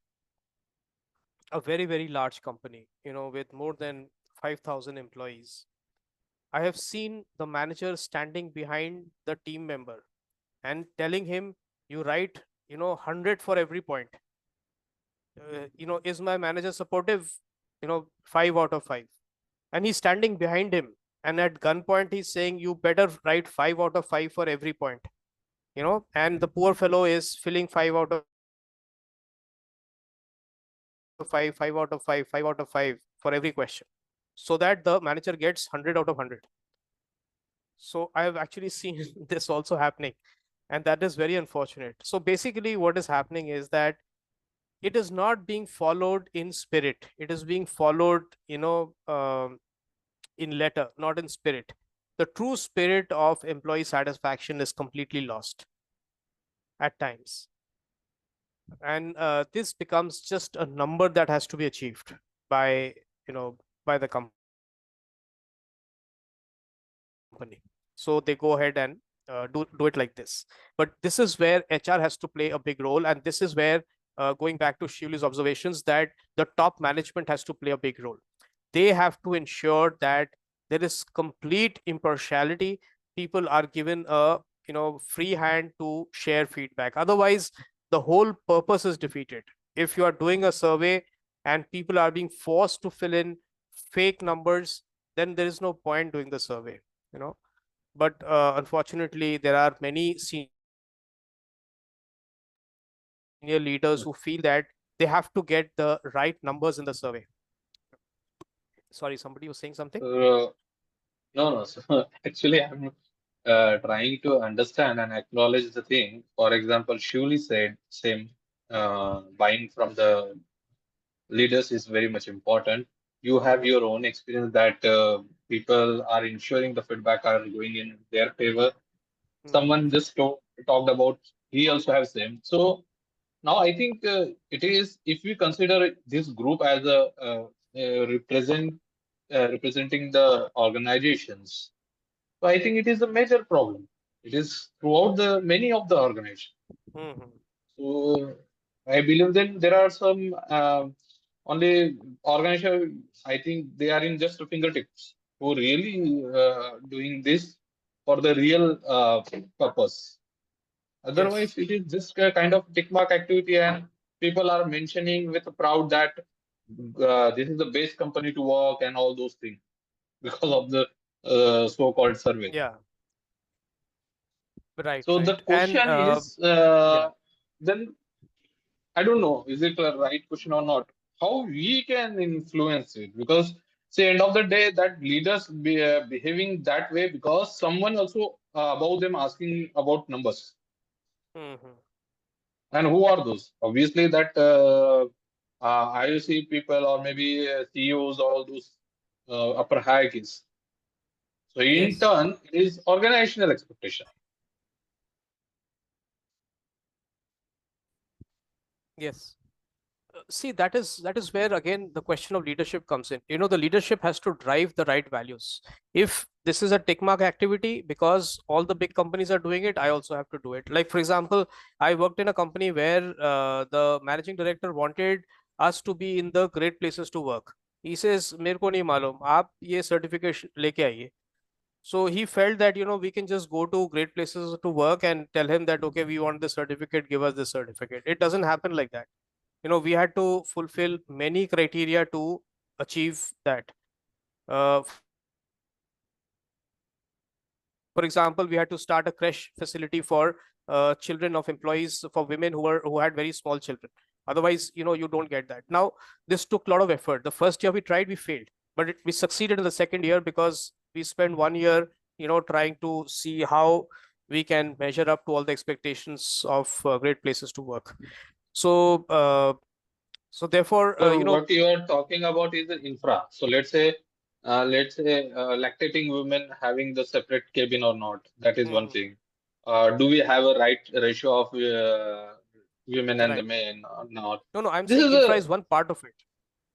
a very, very large company, with more than 5,000 employees. I have seen the manager standing behind the team member and telling him, you write, 100 for every point. Is my manager supportive? 5 out of 5. And he's standing behind him. And at gunpoint, he's saying, you better write 5 out of 5 for every point. And the poor fellow is filling 5 out of 5, 5 out of 5, 5 out of 5 for every question, so that the manager gets 100 out of 100. So I have actually seen this also happening, and that is very unfortunate. So basically, what is happening is that it is not being followed in spirit. It is being followed, in letter, not in spirit. The true spirit of employee satisfaction is completely lost at times. And this becomes just a number that has to be achieved by, by the company. So they go ahead and do it like this. But this is where HR has to play a big role. And this is where, going back to Shiuli's observations, that the top management has to play a big role. They have to ensure that there is complete impartiality. People are given a free hand to share feedback. Otherwise, the whole purpose is defeated. If you are doing a survey and people are being forced to fill in fake numbers, then there is no point doing the survey. But unfortunately, there are many senior leaders who feel that they have to get the right numbers in the survey. Sorry, somebody was saying something. No, no. So actually, I'm trying to understand and acknowledge the thing. For example, Shuli said same buying from the leaders is very much important. You have your own experience that people are ensuring the feedback are going in their favor. Someone just talked about he also has same. So now I think it is if we consider this group as a representing the organizations. So I think it is a major problem. It is throughout the many of the organization. Mhm. So I believe that there are some only organization. I think they are in just a fingertips who really doing this for the real purpose. Yes. Otherwise, it is just a kind of tick mark activity, and people are mentioning with proud that this is the best company to work and all those things because of the so-called survey. Yeah. Right. So the Right. And question is, yeah. then I don't know, is it a right question or not? How we can influence it? Because say end of the day, that leaders behaving that way because someone also above them asking about numbers. Mhm. And who are those? Obviously, that IOC people or maybe CEOs, all those upper hierarchies. So in Yes. turn, it is organizational expectation. Yes. See, that is where again the question of leadership comes in. The leadership has to drive the right values. If this is a tick mark activity because all the big companies are doing it, I also have to do it. Like for example, I worked in a company where the managing director wanted us to be in the great places to work. He says, मेरे को नहीं मालूम, आप ये certification लेके आइए. So he felt that we can just go to great places to work and tell him that okay, we want this certificate, give us this certificate. It doesn't happen like that. We had to fulfill many criteria to achieve that. For example, we had to start a creche facility for children of employees, for women who had very small children. Otherwise, you don't get that. Now, this took a lot of effort. The first year we tried, we failed, but we succeeded in the second year because we spent 1 year, trying to see how we can measure up to all the expectations of great places to work. So therefore, So what you are talking about is the infra. So let's say lactating women having the separate cabin or not. That is one mhm, thing. Do we have a right ratio of women and the right. men or not? No, I'm This saying is infra a is one part of it.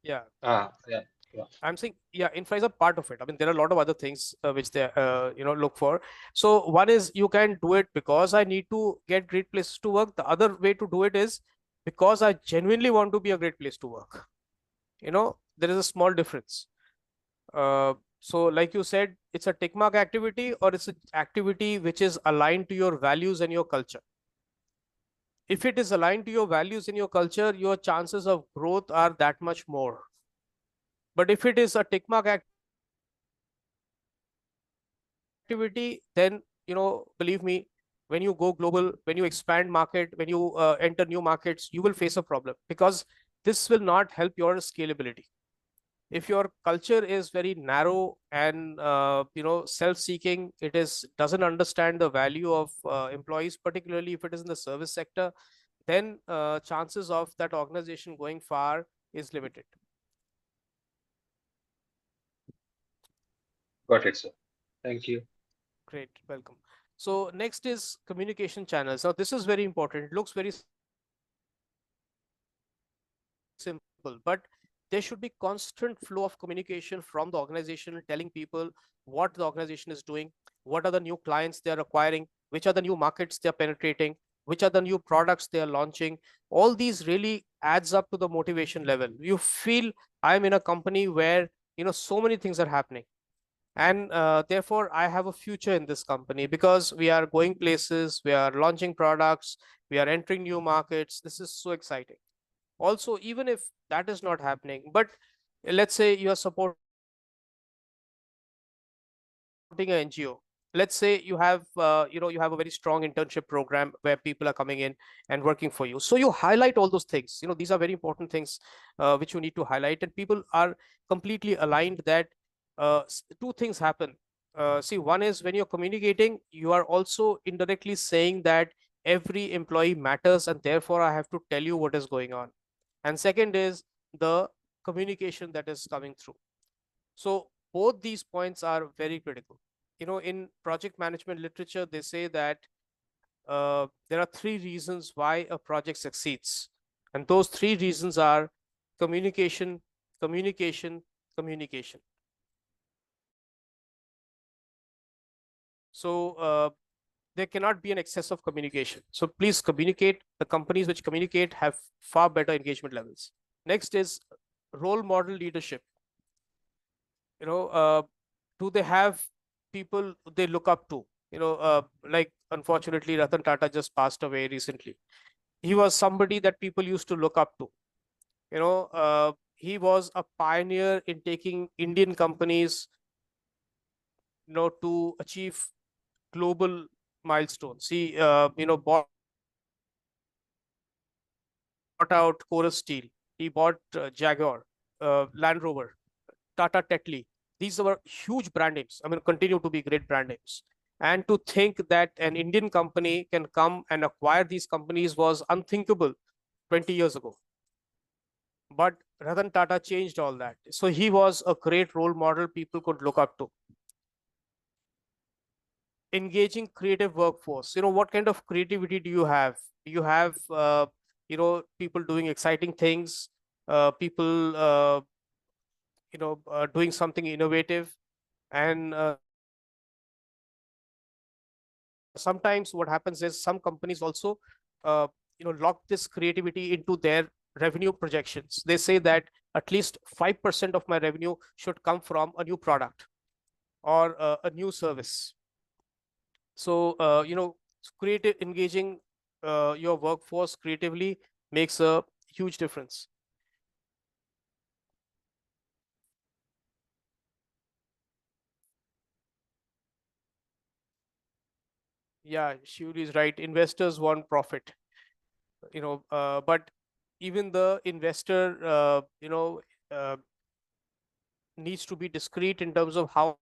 Yeah. yeah, yeah. I'm saying, yeah, infra is a part of it. I mean, there are a lot of other things which they, look for. So one is you can do it because I need to get great places to work. The other way to do it is because I genuinely want to be a great place to work. There is a small difference. So like you said, it's a tick mark activity or it's an activity which is aligned to your values and your culture. If it is aligned to your values and your culture, your chances of growth are that much more. But if it is a tick mark activity, then believe me, when you go global, when you expand market, when you enter new markets, you will face a problem because this will not help your scalability. If your culture is very narrow and self-seeking, it is doesn't understand the value of employees, particularly if it is in the service sector, then chances of that organization going far is limited. Got it, sir. Thank you. Great, welcome. So next is communication channels. Now this is very important. It looks very simple, but there should be constant flow of communication from the organization, telling people what the organization is doing, what are the new clients they are acquiring, which are the new markets they are penetrating, which are the new products they are launching. All these really adds up to the motivation level. You feel I'm in a company where so many things are happening, and therefore I have a future in this company because we are going places, we are launching products, we are entering new markets. This is so exciting. Also, even if that is not happening, but let's say you are supporting an NGO. Let's say you have you have a very strong internship program where people are coming in and working for you. So you highlight all those things. These are very important things which you need to highlight, and people are completely aligned that two things happen. See, one is when you're communicating, you are also indirectly saying that every employee matters, and therefore I have to tell you what is going on. And second is the communication that is coming through. So both these points are very critical. In project management literature, they say that there are three reasons why a project succeeds. And those three reasons are communication, communication, communication. So there cannot be an excess of communication. So please communicate. The companies which communicate have far better engagement levels. Next is role model leadership. Do they have people they look up to? Like unfortunately, Ratan Tata just passed away recently. He was somebody that people used to look up to. He was a pioneer in taking Indian companies, to achieve global milestones. He, bought out Chorus Steel. He bought Jaguar, Land Rover, Tata Tetley. These were huge brand names. I mean, continue to be great brand names. And to think that an Indian company can come and acquire these companies was unthinkable 20 years ago. But Ratan Tata changed all that. So he was a great role model people could look up to. Engaging creative workforce. What kind of creativity do you have? Do you have people doing exciting things, people doing something innovative, and sometimes what happens is some companies also lock this creativity into their revenue projections. They say that at least 5% of my revenue should come from a new product or a new service. So creative engaging your workforce creatively makes a huge difference. Yeah, Shivli is right. Investors want profit, but even the investor, uh, needs to be discreet in terms of how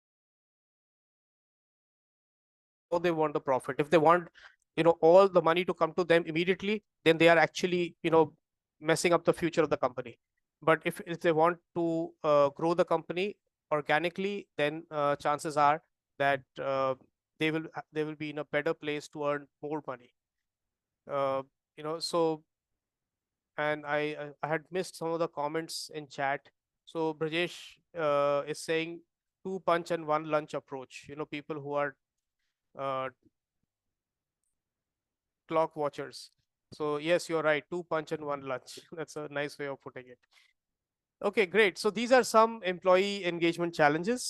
they want the profit. If they want, all the money to come to them immediately, then they are actually, messing up the future of the company. But if they want to grow the company organically, then chances are that they will be in a better place to earn more money. So, and I had missed some of the comments in chat. So Brajesh is saying 2 punch and 1 lunch approach. People who are uh, clock watchers. So yes, you're right. 2 punch and 1 lunch. That's a nice way of putting it. Okay, great. So these are some employee engagement challenges.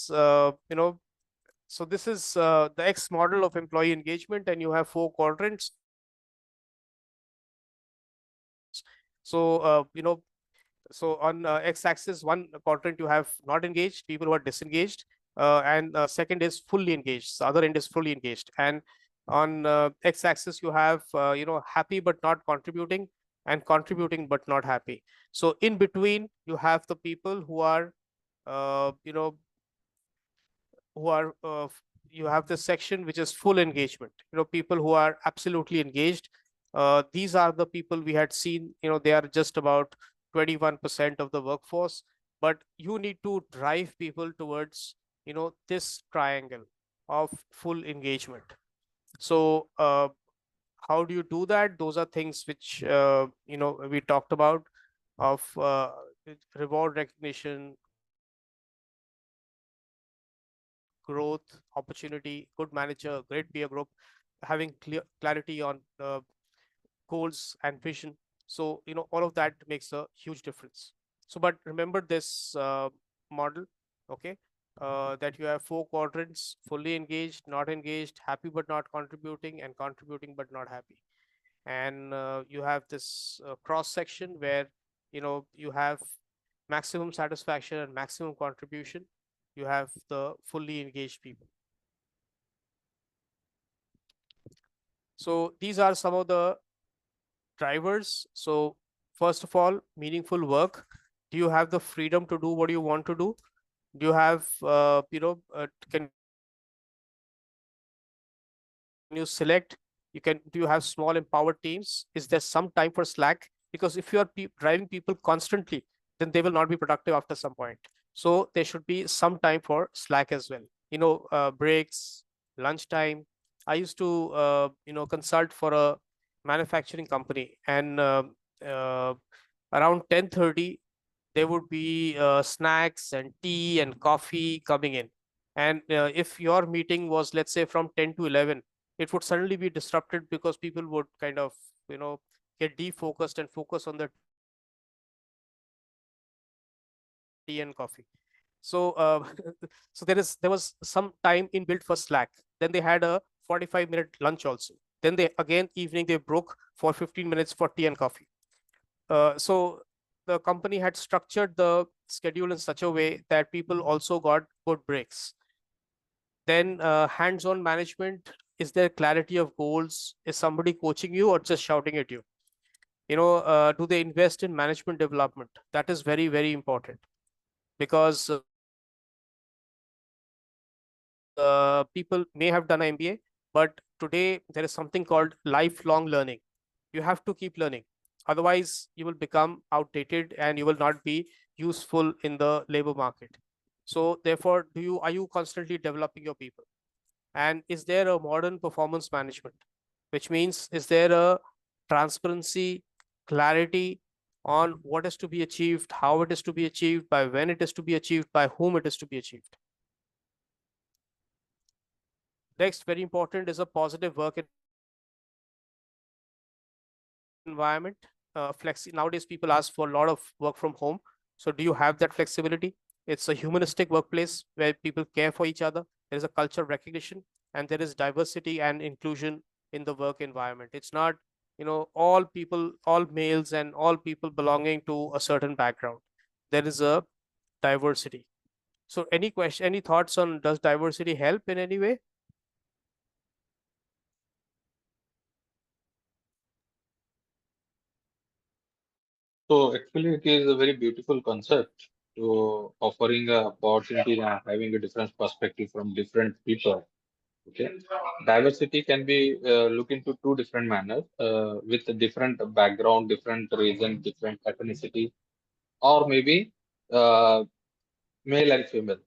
So this is the X model of employee engagement, and you have 4 quadrants. So so on x-axis, one quadrant you have not engaged, people who are disengaged, and second is fully engaged. The other end is fully engaged. And on x-axis you have happy but not contributing, and contributing but not happy. So in between you have the people who are uh, you know who are you have this section which is full engagement, people who are absolutely engaged. These are the people we had seen, they are just about 21% of the workforce, but you need to drive people towards this triangle of full engagement. So how do you do that? Those are things which we talked about, of reward recognition, growth, opportunity, good manager, great peer group, having clarity on goals and vision. So, all of that makes a huge difference. So, but remember this model, okay, that you have 4 quadrants: fully engaged, not engaged, happy but not contributing, and contributing but not happy. And you have this cross section where, you have maximum satisfaction and maximum contribution. You have the fully engaged people. So these are some of the drivers. So first of all, meaningful work. Do you have the freedom to do what you want to do? Do you have can you select? Do you have small empowered teams? Is there some time for slack? Because if you are driving people constantly, then they will not be productive after some point. So there should be some time for slack as well. Breaks, lunchtime. I used to consult for a manufacturing company, and around 10:30 there would be snacks and tea and coffee coming in. And if your meeting was, let's say, from 10 to 11, it would suddenly be disrupted because people would kind of, get defocused and focus on the tea and coffee. So so there was some time inbuilt for Slack. Then they had a 45-minute lunch also. Then they again evening they broke for 15 minutes for tea and coffee. So the company had structured the schedule in such a way that people also got good breaks. Then hands-on management, is there clarity of goals? Is somebody coaching you or just shouting at you? Do they invest in management development? That is very, very important, because people may have done an MBA, but today there is something called lifelong learning. You have to keep learning. Otherwise, you will become outdated and you will not be useful in the labor market. So therefore, are you constantly developing your people? And is there a modern performance management? Which means, is there a transparency, clarity on what is to be achieved, how it is to be achieved, by when it is to be achieved, by whom it is to be achieved? Next, very important, is a positive work environment. Nowadays, people ask for a lot of work from home. So do you have that flexibility? It's a humanistic workplace where people care for each other. There is a cultural recognition, and there is diversity and inclusion in the work environment. It's not, all people, all males and all people belonging to a certain background. There is a diversity. So any thoughts on, does diversity help in any way? So actually, it is a very beautiful concept to offering a opportunity and having a different perspective from different people. Okay, diversity can be looked into two different manners with a different background, different region, different ethnicity, or maybe uh, male and female.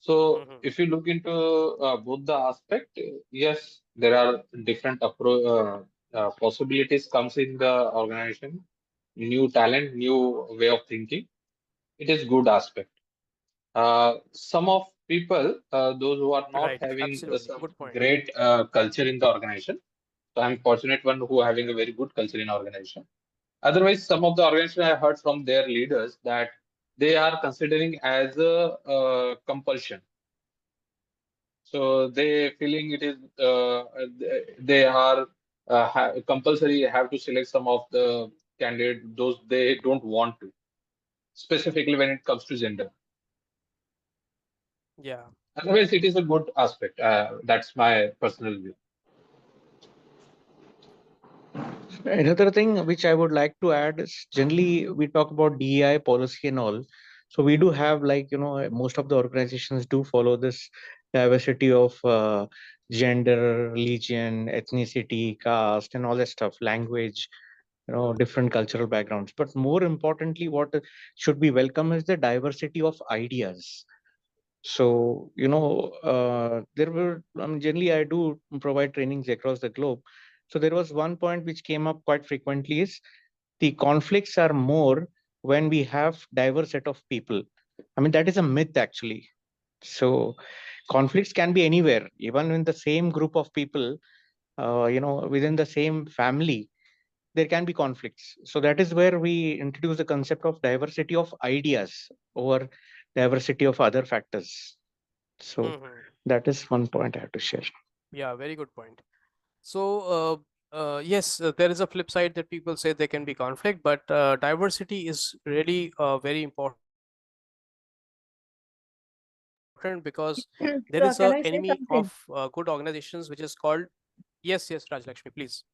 So Mhm. if you look into both the aspect, yes, there are different possibilities comes in the organization, new talent, new way of thinking. It is good aspect. Some of people, those who are not Right, having absolutely. some Good point. great culture in the organization. So I'm fortunate one who having a very good culture in organization. Otherwise, some of the organization I heard from their leaders that they are considering as a compulsion. So they feeling it is they are compulsory have to select some of the candidate those they don't want to, specifically when it comes to gender. Yeah. Otherwise, it is a good aspect. That's my personal view. Another thing which I would like to add is generally we talk about DEI policy and all. So we do have like, most of the organizations do follow this diversity of gender, religion, ethnicity, caste, and all that stuff, language, different cultural backgrounds. But more importantly, what should be welcome is the diversity of ideas. So, there were, generally, I do provide trainings across the globe. So, there was one point which came up quite frequently is the conflicts are more when we have diverse set of people. I mean, that is a myth actually. So, conflicts can be anywhere, even in the same group of people, within the same family, there can be conflicts. So, that is where we introduce the concept of diversity of ideas over diversity of other factors. So Mhm. that is one point I have to share. Yeah, very good point. So, yes, there is a flip side that people say there can be conflict, but diversity is really very important, because there So is can a I say enemy something? of good organizations, which is called, yes, yes, Rajlakshmi, please.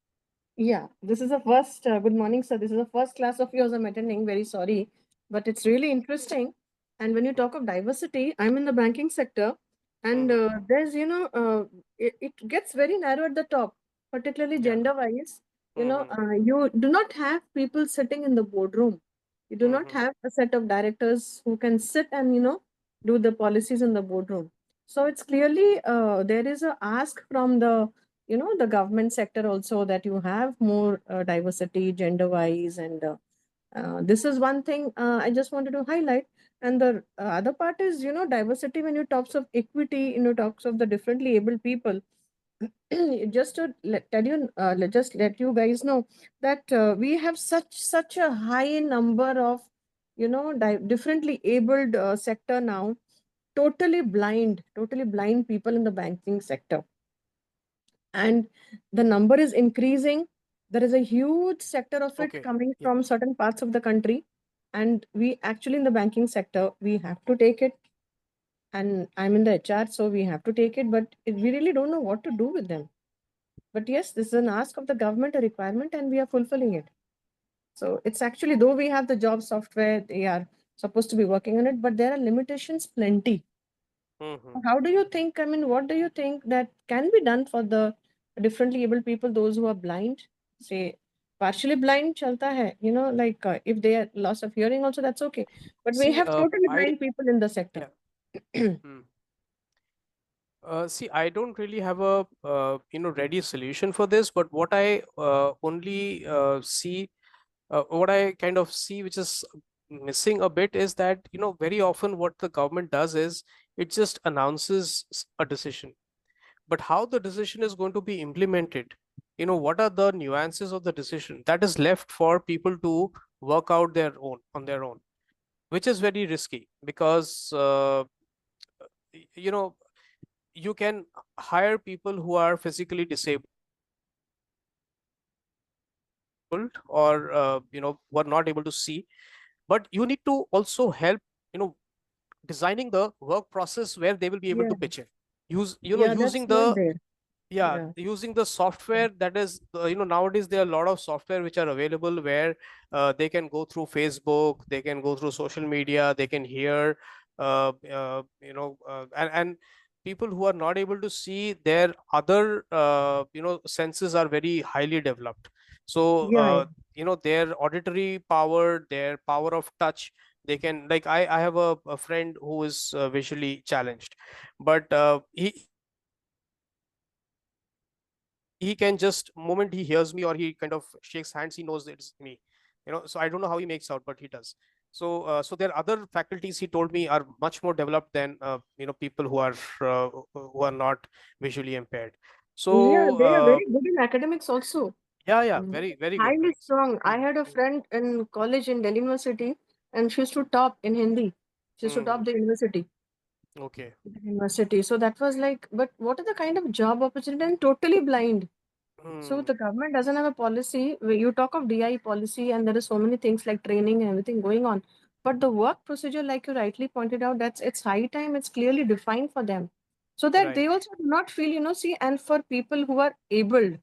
Yeah, this is the first, good morning, sir. This is the first class of yours I'm attending. Very sorry, but it's really interesting. And when you talk of diversity, I'm in the banking sector, and Mhm. there's, it gets very narrow at the top, particularly Yeah. gender-wise. Mhm. You do not have people sitting in the boardroom. You do not Mhm. have a set of directors who can sit and, do the policies in the boardroom. So it's clearly there is a ask from the government sector also, that you have more diversity gender wise, and this is one thing I just wanted to highlight. And the other part is, diversity when you talks of equity, talks of the differently able people. just to just let you guys know that we have such a high number of, differently abled sector now, totally blind people in the banking sector, and the number is increasing. There is a huge sector of it Okay. coming Yeah. from certain parts of the country, and we actually in the banking sector we have to take it, and I'm in the HR, so we have to take it, but we really don't know what to do with them. But yes, this is an ask of the government, a requirement, and we are fulfilling it. So it's actually, though we have the job software, they are supposed to be working on it, but there are limitations plenty. Mhm. How do you think, I mean, what do you think that can be done for the differently able people, those who are blind, say partially blind, chalta hai, like if they are loss of hearing also, that's okay. But we See, have totally I blind people in the sector. yeah. Hmm. See, I don't really have a ready solution for this, but what I only see, what I kind of see, which is missing a bit, is that very often what the government does is it just announces a decision, but how the decision is going to be implemented, what are the nuances of the decision, that is left for people to work out on their own, which is very risky because you know you can hire people who are physically disabled or who are not able to see, but you need to also help you know designing the work process where they will be able Yeah, to pitch in, use yeah, that's using not the there. yeah, Yeah, using the software that is nowadays there are a lot of software which are available where they can go through Facebook, they can go through social media, they can hear and people who are not able to see, their other senses are very highly developed, so yeah, yeah. their auditory power, their power of touch, they can, like, I have a friend who is visually challenged, but he can just moment he hears me or he kind of shakes hands, he knows it's me, so I don't know how he makes out, but he does. So their other faculties, he told me, are much more developed than people who are not visually impaired. Yeah, So they are very good in academics also. yeah, Mm. very very good, Highly very. strong. I Mm, had a mm, friend in college in Delhi University, and she used to top in Hindi. She used to top mm, the university. okay. So that was like, but what are the kind of job opportunity? And totally blind. So Mm, the government doesn't have a policy. You talk of DI policy, and there are so many things like training and everything going on. But the work procedure, like you rightly pointed out, that's it's high time. It's clearly defined for them, so that they right. also do not feel, see, and for people who are able,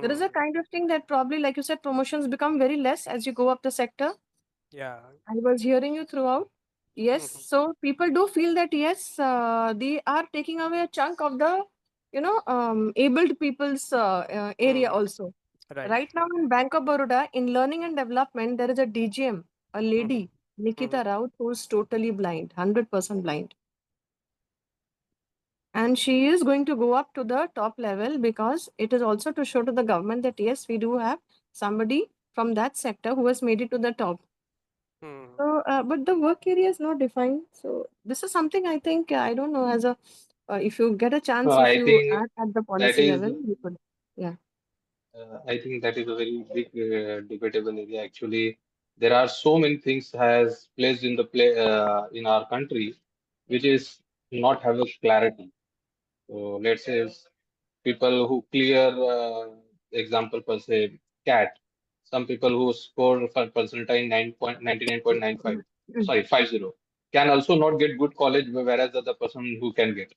there is a Mm, kind of thing that probably, like you said, promotions become very less as you go up the sector. yeah. I was hearing you throughout. Yes, Mhm, so people do feel that yes, they are taking away a chunk of the, abled people's area mhm, also. right. Right now in Bank of Baroda, in learning and development, there is a DGM, a Mhm, lady, Nikita mhm, Raut, who's totally blind, 100% blind. And she is going to go up to the top level because it is also to show to the government that yes, we do have somebody from that sector who has made it to the top. mhm. So, but the work area is not defined. So, this is something I think, I don't know, as a, if you get a So chance, if I you think add at the that policy is level, you could, yeah. I think that is a very big debatable area. Actually, there are so many things has placed in the play in our country, which is not have a clarity. So let's say people who clear example per se cat, some people who score for percentile 99.95, sorry 50, can also not get good college, whereas the other person who can get.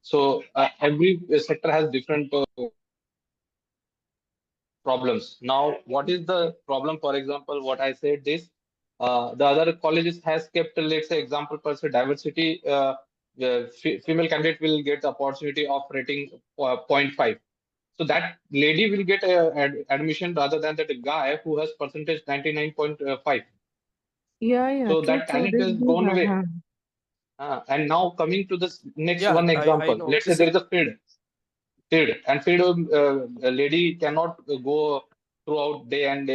So every sector has different problems. Now, what is the problem? For example, what I said is the other colleges has kept, let's say, example per se diversity. The female candidate will get the opportunity of rating zero point 0.5. So that lady will get admission rather than that guy who has percentage 99.5. Yeah, yeah, So true, that true. talent This has do gone have, away. huh? And now coming to this next Yeah, one I example. know. Let's say there is a field and field a lady cannot go throughout day and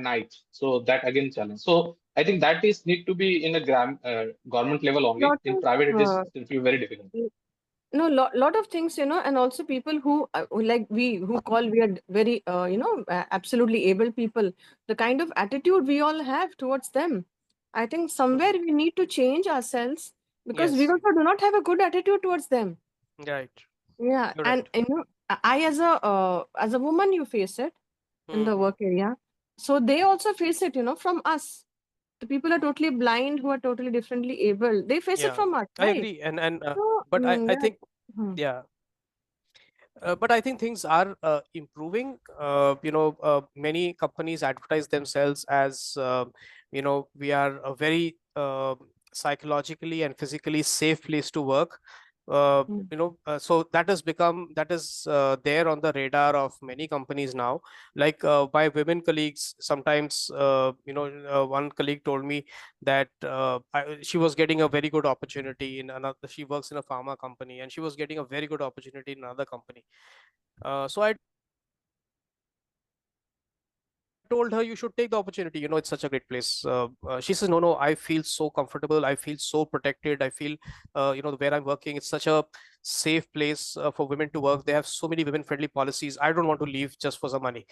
night, so that again challenge. So I think that is need to be in a government level only. Lot In of, private it is simply very difficult. No, lot of things, and also people who like we are very absolutely able people. The kind of attitude we all have towards them, I think somewhere Mhm. we need to change ourselves, because we Yes, also do not have a good attitude towards them. right. Yeah, You're and right. I as a woman, you face it in the Mhm. work area, so they also face it, from us. The people are totally blind, who are totally differently able, they face it Yeah, from us, I right? agree. And So but I yeah. think, Hmm. yeah. But I think things are improving. Many companies advertise themselves as, we are a very psychologically and physically safe place to work. Hmm. So that is there on the radar of many companies now. Like my women colleagues, sometimes, one colleague told me that she was getting a very good opportunity in another. She works in a pharma company, and she was getting a very good opportunity in another company. So I told her, you should take the opportunity. It's such a great place. She says, no, no, I feel so comfortable. I feel so protected. I feel, where I'm working, it's such a safe place for women to work. They have so many women-friendly policies. I don't want to leave just for some money.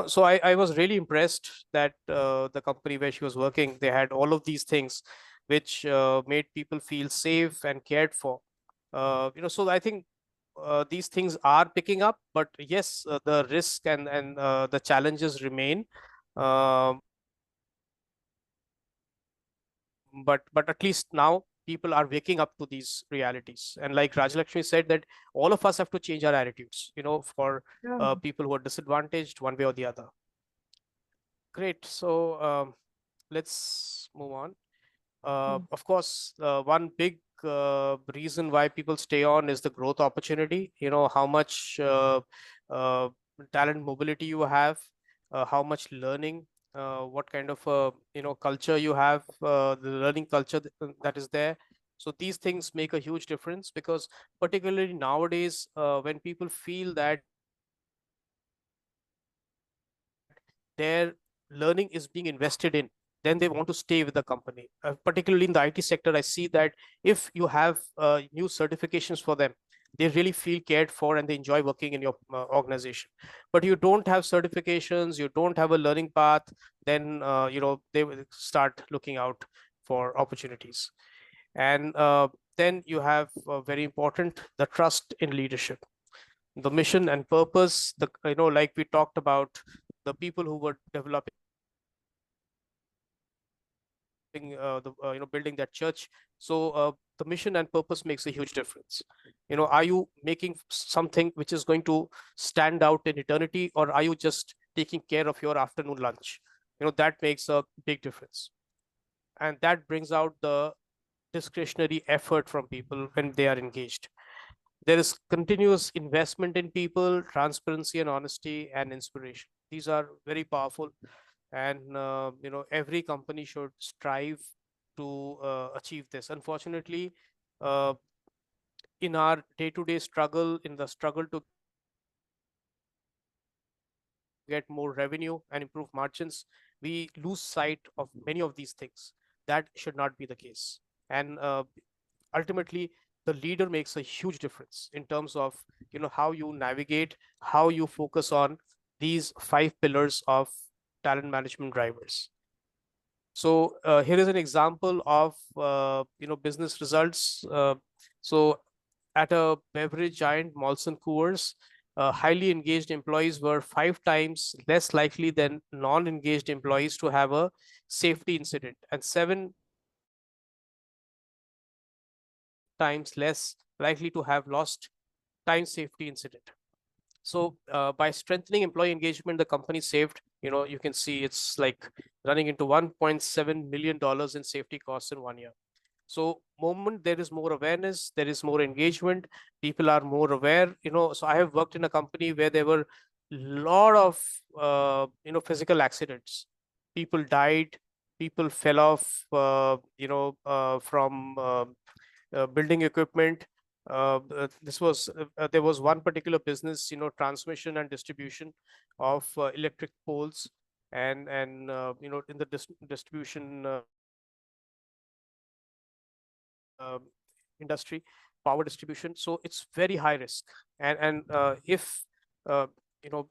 So I was really impressed that the company where she was working, they had all of these things, which made people feel safe and cared for. So I think these things are picking up, but yes, the risk and the challenges remain. Um, but at least now people are waking up to these realities. And like Rajalakshmi said, that all of us have to change our attitudes, for Yeah. people who are disadvantaged one way or the other. Great. So let's move on. Mm. Of course, one big reason why people stay on is the growth opportunity. How much uh, talent mobility you have, how much learning, what kind of culture you have, the learning culture that is there. So these things make a huge difference, because particularly nowadays, when people feel that their learning is being invested in, then they want to stay with the company. Particularly in the IT sector, I see that if you have new certifications for them, they really feel cared for and they enjoy working in your organization. But you don't have certifications, you don't have a learning path, then they will start looking out for opportunities. And then you have very important, the trust in leadership, the mission and purpose, like we talked about, the people who were developing building that church. So the mission and purpose makes a huge difference. Are you making something which is going to stand out in eternity, or are you just taking care of your afternoon lunch? That makes a big difference. And that brings out the discretionary effort from people when they are engaged. There is continuous investment in people, transparency and honesty, and inspiration. These are very powerful, and every company should strive to achieve this. Unfortunately, uh, in our day-to-day struggle, in the struggle to get more revenue and improve margins, we lose sight of many of these things. That should not be the case. And ultimately, the leader makes a huge difference in terms of how you navigate, how you focus on these 5 pillars of talent management drivers. So here is an example of business results. So at a beverage giant, Molson Coors, highly engaged employees were 5 times less likely than non-engaged employees to have a safety incident, and 7 times less likely to have lost time safety incident. So by strengthening employee engagement, the company saved, you can see it's like running into $1.7 million in safety costs in one year. So moment there is more awareness, there is more engagement, people are more aware. So I have worked in a company where there were lot of physical accidents. People died, people fell off from building equipment. There was one particular business, transmission and distribution of electric poles, and in the distribution industry. So power distribution. So it's very high risk. And if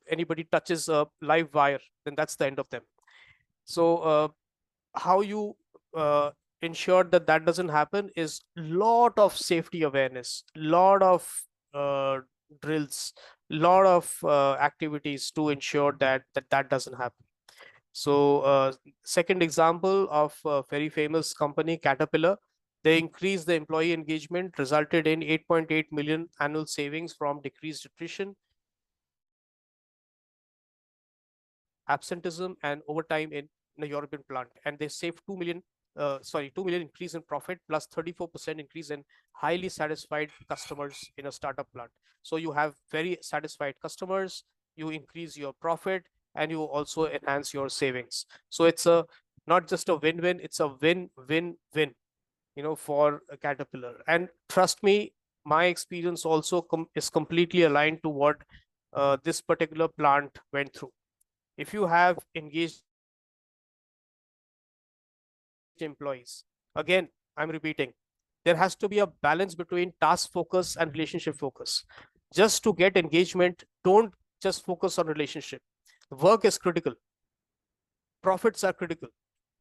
anybody touches a live wire, then that's the end of them. So how you ensure that that doesn't happen is lot of safety awareness, lot of drills, lot of activities to ensure that doesn't happen. So second example of a very famous company, Caterpillar, they increased the employee engagement, resulted in 8.8 million annual savings from decreased attrition, absenteeism, and overtime in a European plant. And they saved 2 million increase in profit plus 34% increase in highly satisfied customers in a startup plant. So you have very satisfied customers, you increase your profit, and you also enhance your savings. So it's a not just a win-win, it's a win-win-win, for a Caterpillar. And trust me, my experience also is completely aligned to what this particular plant went through. If you have engaged employees, again, I'm repeating, there has to be a balance between task focus and relationship focus. Just to get engagement, don't just focus on relationship. Work is critical, profits are critical,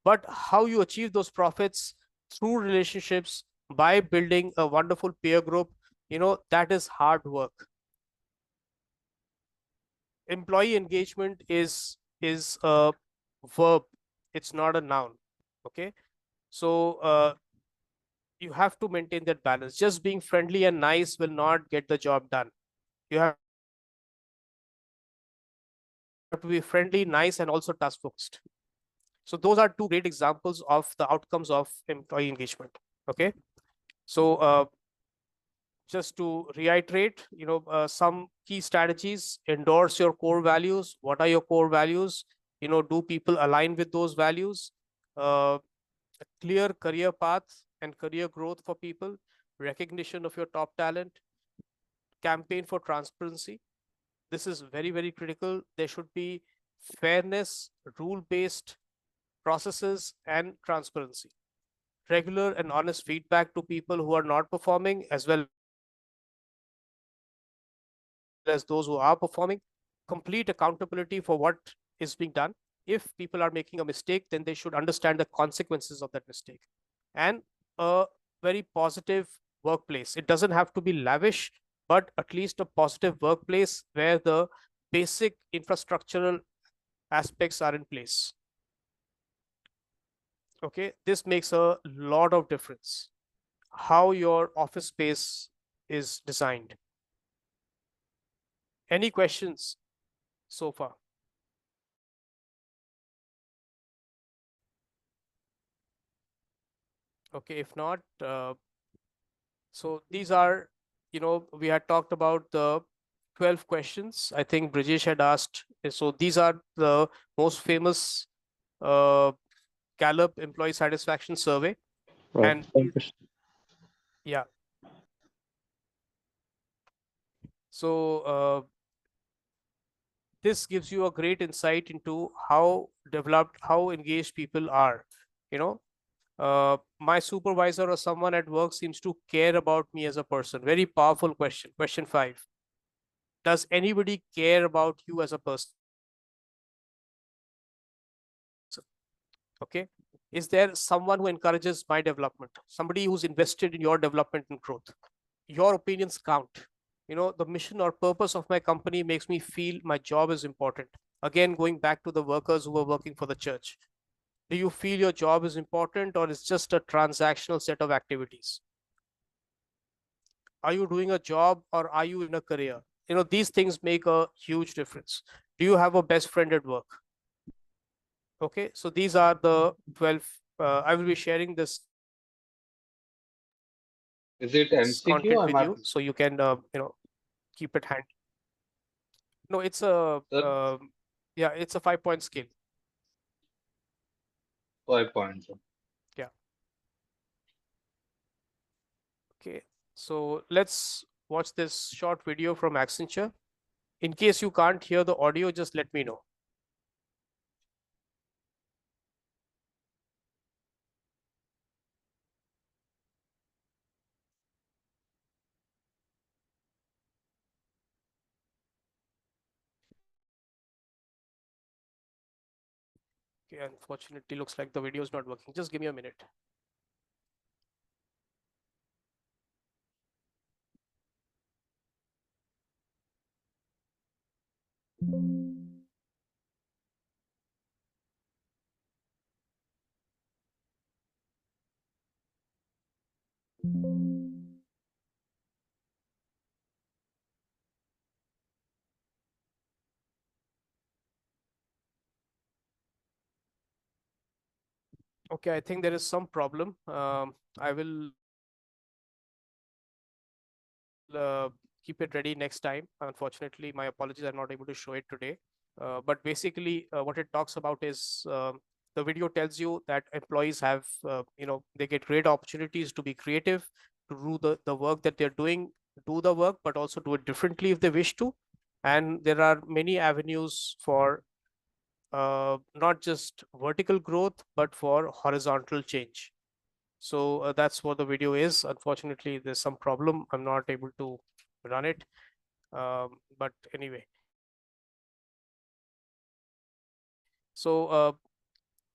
but how you achieve those profits through relationships by building a wonderful peer group, that is hard work. Employee engagement is a verb, it's not a noun. Okay, so you have to maintain that balance. Just being friendly and nice will not get the job done. You have to be friendly, nice, and also task focused. So those are two great examples of the outcomes of employee engagement. Okay, so just to reiterate, some key strategies: endorse your core values. What are your core values? Do people align with those values? A clear career path and career growth for people, recognition of your top talent, campaign for transparency. This is very, very critical. There should be fairness, rule-based processes, and transparency. Regular and honest feedback to people who are not performing, as well as those who are performing. Complete accountability for what is being done. If people are making a mistake, then they should understand the consequences of that mistake. And a very positive workplace. It doesn't have to be lavish, but at least a positive workplace where the basic infrastructural aspects are in place. Okay, this makes a lot of difference. How your office space is designed. Any questions so far? Okay, if not, so these are, we had talked about the 12 questions. I think Brijesh had asked. So these are the most famous Gallup employee satisfaction survey. Right. And yeah. So this gives you a great insight into how developed, how engaged people are. My supervisor or someone at work seems to care about me as a person. Very powerful question. Question 5. Does anybody care about you as a person? Okay. Is there someone who encourages my development? Somebody who's invested in your development and growth? Your opinions count. The mission or purpose of my company makes me feel my job is important. Again, going back to the workers who are working for the church. Do you feel your job is important, or it's just a transactional set of activities? Are you doing a job, or are you in a career? These things make a huge difference. Do you have a best friend at work? Okay, so these are the 12. I will be sharing this Is it MCQ content or with you, MRP? so you can keep it handy. No, it's a Sir, yeah, it's a 5-point scale. 5 points. Yeah. Okay, so let's watch this short video from Accenture. In case you can't hear the audio, just let me know. Okay, unfortunately, looks like the video is not working. Just give me a minute. Okay, I think there is some problem. I will keep it ready next time. Unfortunately, my apologies, I'm not able to show it today. But basically, what it talks about is the video tells you that employees have, they get great opportunities to be creative, to do the work that they're doing, do the work, but also do it differently if they wish to. And there are many avenues for not just vertical growth, but for horizontal change. So that's what the video is. Unfortunately, there's some problem. I'm not able to run it. But anyway. So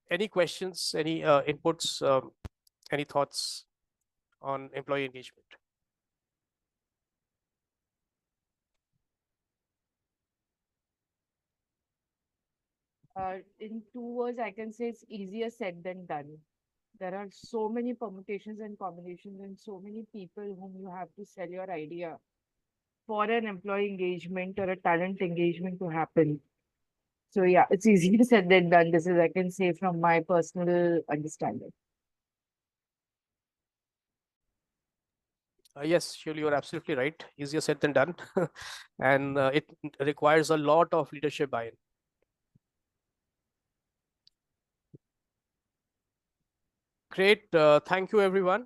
any questions, any inputs, any thoughts on employee engagement? In 2 words, I can say it's easier said than done. There are so many permutations and combinations and so many people whom you have to sell your idea for an employee engagement or a talent engagement to happen. So yeah, it's easier said than done. This is, I can say, from my personal understanding. Yes, surely you're absolutely right. Easier said than done. And it requires a lot of leadership buy-in. Great. Thank you, everyone.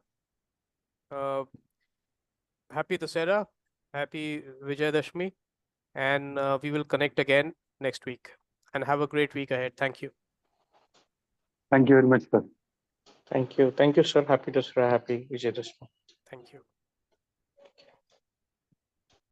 Happy Dasera, happy Vijayadashmi, and we will connect again next week. And have a great week ahead. Thank you. Thank you very much, sir. Thank you. Thank you, sir. Happy Dasra. Happy Vijayadashmi. Thank you.